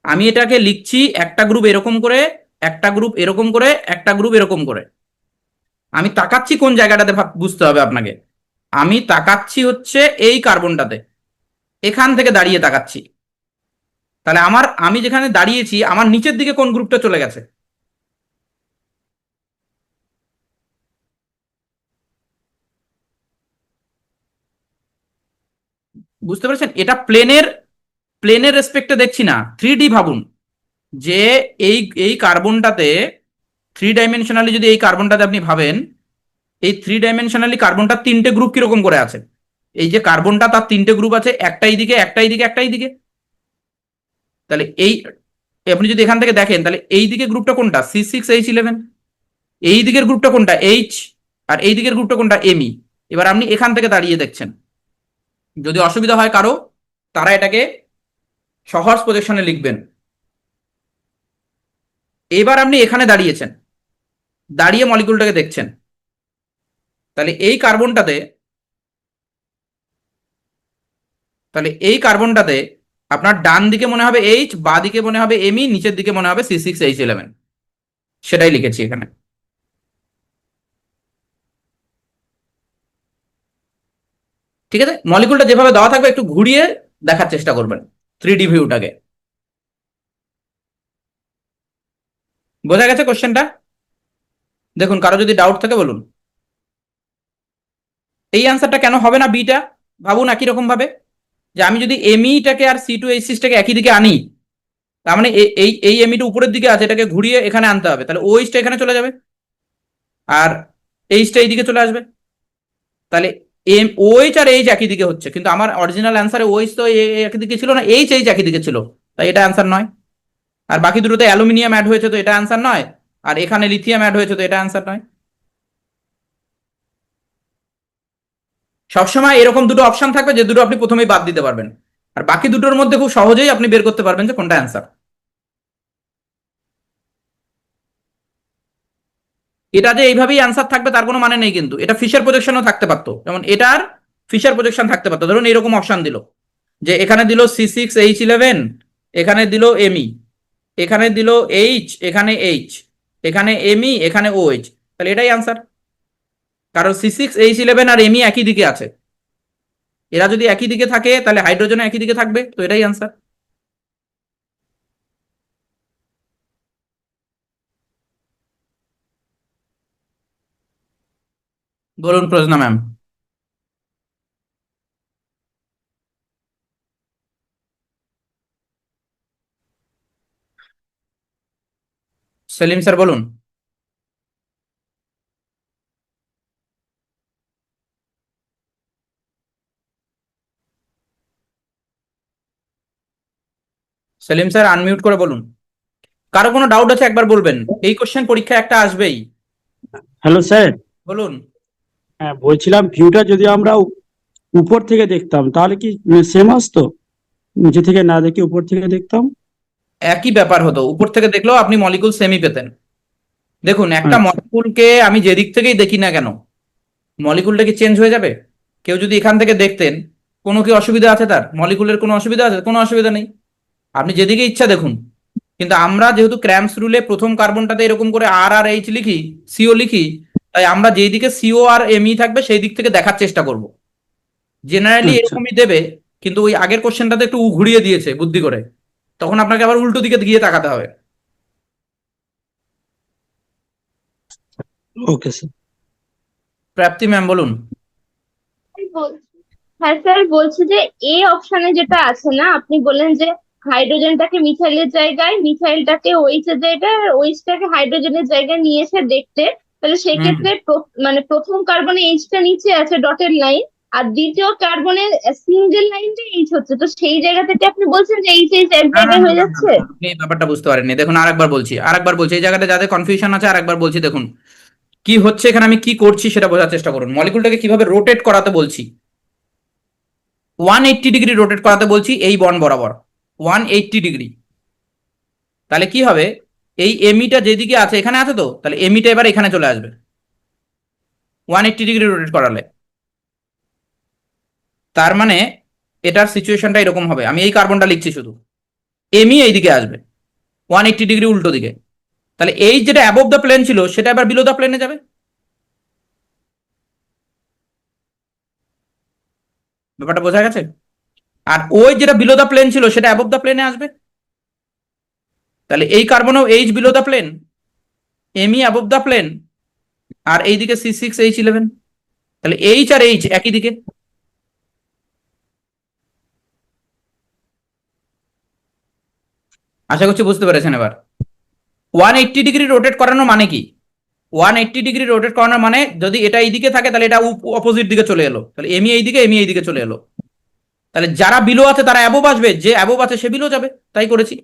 S1: আমি এটাকে লিখছি, একটা গ্রুপ এরকম করে, একটা গ্রুপ এরকম করে, একটা গ্রুপ এরকম করে। আমি তাকাচ্ছি কোন জায়গাটাতে বুঝতে হবে আপনাকে, আমি তাকাচ্ছি হচ্ছে এই কার্বনটাতে, এখান থেকে দাঁড়িয়ে তাকাচ্ছি, তাহলে আমি যেখানে দাঁড়িয়েছি আমার নিচের দিকে কোন গ্রুপটা চলে গেছে। বুঝতে পারছেন, এটা প্লেনের রেসপেক্টে দেখছি না, 3D ভাবুন, যে এই এই কার্বনটাতে 3 ডাইমেনশনালি যদি এই কার্বনটাতে আপনি ভাবেন, এই 3 ডাইমেনশনালি কার্বনটার 3টে গ্রুপ কিরকম করে আছে, এই যে কার্বনটা তার 3টে গ্রুপ আছে, একটাই দিকে একটাই দিকে একটাই দিকে, তাহলে এই আপনি যদি এখান থেকে দেখেন তাহলে এই দিকে গ্রুপটা কোনটা, C6H11, এই দিকের গ্রুপটা কোনটা H, আর এই দিকের গ্রুপটা কোনটা এমি। এবার আপনি এখান থেকে দাঁড়িয়ে দেখছেন, যদি অসুবিধা হয় কারো তারা এটাকে সহজ প্রজেকশনে লিখবেন। এবার আপনি এখানে দাঁড়িয়েছেন, দাঁড়িয়ে মলিকুলটাকে দেখছেন, তাহলে এই কার্বনটাতে আপনার ডান দিকে মনে হবে H, বাঁ দিকে মনে হবে এমি, নিচের দিকে মনে হবে C6H11, সেটাই লিখেছি এখানে। ঠিক আছে, মলিকুলটা যেভাবে দেওয়া থাকবে একটু ঘুরিয়ে দেখার চেষ্টা করবেন 3D ভিউটাকে। বোঝা গেছে কোশ্চেনটা? দেখুন, কারো যদি ডাউট থাকে বলুন। এই অ্যান্সারটা কেন হবে না বিটা? ভাবুন একই রকম ভাবে, যে আমি যদি এমইটাকে আর C2H6টাকে একই দিকে আনি, তার মানে এই এমইটা উপরের দিকে আছে, এটাকে ঘুরিয়ে এখানে আনতে হবে, তাহলে ওইচটা এখানে চলে যাবে আর এইচটা এই দিকে চলে আসবে। তাহলে ওইচ আর এইচ একই দিকে হচ্ছে, কিন্তু আমার অরিজিনাল অ্যান্সারে ওইচ তো একই দিকে ছিল না, এইচ একই দিকে ছিল, তাই এটা অ্যান্সার নয়। আর বাকি দুটোতে অ্যালুমিনিয়াম অ্যাড হয়েছে, তো এটা অ্যান্সার নয়। আর এখানে লিথিয়াম অ্যাড হয়েছে, তো এটা অ্যান্সার নয়। সবসময় এরকম দুটো অপশন থাকবে যে দুটো আপনি প্রথমেই বাদ দিতে পারবেন, আর বাকি দুটোর মধ্যে খুব সহজেই আপনি বের করতে পারবেন যে কোনটা অ্যান্সার। এটা যে এইভাবেই অ্যান্সার থাকবে তার কোনো মানে নেই, কিন্তু এটা ফিশার প্রজেকশনও থাকতে পারতো, যেমন এটার ফিশার প্রজেকশন থাকতে পারতো। ধরুন এরকম অপশন দিল যে এখানে দিল C6H11, এখানে দিল Me, এখানে দিল H, এখানে H, এখানে Me, এখানে OH, তাহলে এটাই অ্যান্সার, কারণ C6H11 আর Me একই দিকে আছে। এরা যদি একই দিকে থাকে তাহলে হাইড্রোজেনও একই দিকে থাকবে, তো এটাই অ্যান্সার। বলুন প্রশ্ন ম্যাম। সেলিম স্যার বলুন। সেলিম স্যার আনমিউট করে বলুন। কারো কোনো ডাউট আছে একবার বলবেন, এই কোশ্চেন পরীক্ষা একটা আসবেই।
S10: হ্যালো স্যার,
S1: বলুন।
S10: হ্যাঁ বলছিলাম ভিউটা যদি আমরা উপর থেকে দেখতাম তাহলে কি সেম আসতো? নিচে থেকে না দেখে উপর থেকে দেখতাম?
S1: একই ব্যাপার হতো, উপর থেকে দেখলেও আপনি মলিকুল সেমি পেতেন। দেখুন, একটা
S10: আচ্ছা।
S1: মলিকুলকে আমি যেদিক থেকেই দেখি না কেন, মলিকুলটা কি চেঞ্জ হয়ে যাবে? কেউ যদি এখান থেকে দেখতেন, কোনো কি অসুবিধা আছে? তার মলিকুলের কোনো অসুবিধা আছে? কোনো অসুবিধা নেই, আপনি যেদিকে ইচ্ছা দেখুন। কিন্তু আমরা যেহেতু ক্র্যাম্পস রুলে প্রথম কার্বনটাতে এরকম করে R আর H লিখি, CO লিখি, তাই আমরা যেই দিকে CO আর Me থাকবে সেই দিক থেকে দেখার চেষ্টা করব। জেনারেলি
S10: আচ্ছা।
S1: এরকমই দেবে, কিন্তু ওই আগের কোশ্চেনটাতে একটু ঘুরিয়ে দিয়েছে বুদ্ধি করে, তখন আপনাকে আবার উল্টো দিকে গিয়ে তাকাতে হবে।
S10: Okay sir.
S1: প্রাপ্তি ম্যাম বলুন।
S11: হ্যাঁ স্যার, বলছি যে এ অপশনে যেটা আছে না, আপনি বললেন যে হাইড্রোজেনটাকে মিথাইলের জায়গায়, মিথাইলটাকে ওইচ এর জায়গায়, আর ওইচটাকে হাইড্রোজেনের জায়গায় নিয়ে এসে দেখতে, তাহলে সেক্ষেত্রে মানে প্রথম কার্বনে এইচটা নিচে আছে ডটের লাইন, আর দ্বিতীয় কার্বনের সিঙ্গেল লাইনটা এইচ হচ্ছে, তো সেই জায়গা থেকে আপনি বলছেন যে এইচ এইচ এক জায়গায় হয়ে যাচ্ছে।
S1: আপনি এই ব্যাপারটা বুঝতে পারেননি। দেখুন আরেকবার বলছি এই জায়গাটা যাদের কনফিউশন আছে আরেকবার বলছি। দেখুন কি হচ্ছে এখানে, আমি কি করছি সেটা বোঝার চেষ্টা করুন। মলিকুলটাকে কিভাবে রোটেট করাতে বলছি, 180 ডিগ্রি রোটেট করাতে বলছি এই বন্ড বরাবর, 180 ডিগ্রি। তাহলে কি হবে, এই এমিটা যেদিকে আছে এখানে আছে, তো তাহলে এমিটা এবার এখানে চলে আসবে 180 ডিগ্রি রোটেট করালে। তার মানে এটার সিচুয়েশনটা এরকম হবে, আমি এই কার্বনটা লিখছি শুধু, এমি এইদিকে আসবে 180 ডিগ্রি উল্টো দিকে। তাহলে এই যেটা অ্যাবভ দ্য প্লেন ছিল সেটা এবার বিলো দ্য প্লেনে যাবে। ব্যাপারটা বোঝা গেছে? আর ওই যেটা বিলো দ্য প্লেন ছিল সেটা অ্যাবভ দ্য প্লেনে আসবে। তাহলে এই কার্বনও এইচ বিলো দ্য প্লেন, এমি অ্যাবভ দ্য প্লেন, আর এইদিকে C6H11, তাহলে এইচ আর এইচ একই দিকে। আশা করছি বুঝতে পেরেছেন এবার। 180 ডিগ্রি রোটেট করানোর মানে কি? 180 ডিগ্রি রোটেট করানোর মানে যদি এটা এইদিকে থাকে তাহলে এটা অপোজিট দিকে চলে এলো, তাহলে এমি এইদিকে চলে এলো। তাহলে যারা বিলো আছে তারা অ্যাবভ আসবে, যে অ্যাবভ আছে সে বিলো যাবে, তাই করেছি।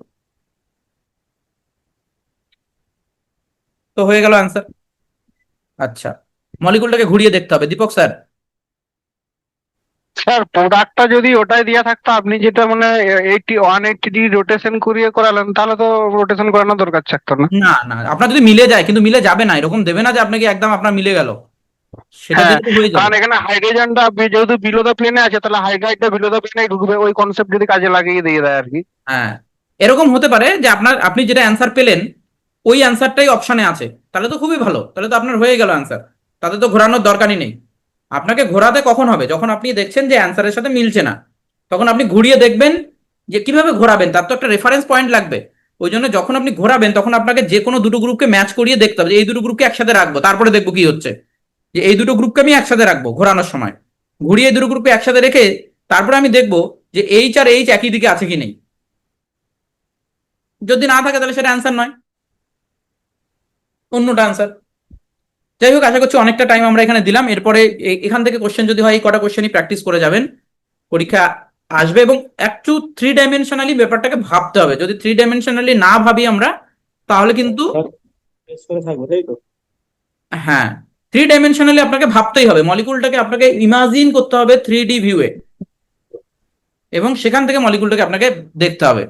S1: তো হয়ে গেল অ্যান্সার। আচ্ছা, মলিকুলটাকে ঘুরিয়ে দেখতে হবে। দীপক স্যার।
S2: স্যার প্রোডাক্টটা যদি ওটাই দেওয়া থাকতো, আপনি যেটা মানে 180 ডিগ্রি রোটেশন করিয়ে করালেন, তাহলে তো রোটেশন করানোর দরকার থাকতো না।
S1: না না, আপনার যদি মিলে যায়, কিন্তু মিলে যাবে না, এরকম দেবে না যে আপনাকে একদম আপনার মিলে গেল, সেটা
S2: হ্যাঁ,
S1: দিলে হয়ে
S2: কারণ
S1: যাবে।
S2: এখানে হাইড্রোজেনটা যেহেতু বিলো দ্য প্লেনে আছে, তাহলে হাইড্রাইডটা বিলো দ্য প্লেনে ঢুকবে, ওই কনসেপ্ট যদি কাজে লাগিয়ে দিয়ে দেয় আর কি।
S1: হ্যাঁ, এরকম হতে পারে যে আপনি যেটা অ্যান্সার পেলেন ওই অ্যান্সারটাই অপশনে আছে, তাহলে তো খুবই ভালো, তাহলে তো আপনার হয়ে গেল অ্যান্সার, তাতে তো ঘোরানোর দরকারই নেই। আপনাকে ঘোরাতে কখন হবে? যখন আপনি দেখছেন যে অ্যান্সারের সাথে মিলছে না, তখন আপনি ঘুরিয়ে দেখবেন। যে কিভাবে ঘোরাবেন তার তো একটা রেফারেন্স পয়েন্ট লাগবে। ওই জন্য যখন আপনি ঘোরাবেন তখন আপনাকে যে কোনো দুটো গ্রুপকে ম্যাচ করিয়ে দেখতে হবে যে এই দুটো গ্রুপকে একসাথে রাখবো, তারপরে দেখবো কি হচ্ছে। যে এই দুটো গ্রুপকে আমি একসাথে রাখবো ঘোরানোর সময়, ঘুরিয়ে এই দুটো গ্রুপকে একসাথে রেখে তারপরে আমি দেখবো যে এইচ আর এইচ একই দিকে আছে কি নেই। যদি না থাকে তাহলে সেটা অ্যান্সার নয়, অন্যটা অ্যান্সার। যাই হোক, আশা করছি অনেকটা টাইম আমরা এখানে দিলাম। এরপরে এখান থেকে কোশ্চেন যদি হয় এই কটা কোশ্চেনই প্র্যাকটিস করে যাবেন, পরীক্ষা আসবে। এবং একটু 3 ডাইমেনশনালি ব্যাপারটাকে ভাবতে হবে। যদি 3 ডাইমেনশনালি না ভাবি আমরা, তাহলে কিন্তু
S10: বেশ করে থাকবো, তাই তো?
S1: হ্যাঁ 3 ডাইমেনশনালি আপনাকে ভাবতেই হবে, মলিকুলটাকে আপনাকে ইমাজিন করতে হবে 3D ভিউয়ে, এবং সেখান থেকে মলিকুলটাকে আপনাকে দেখতে হবে।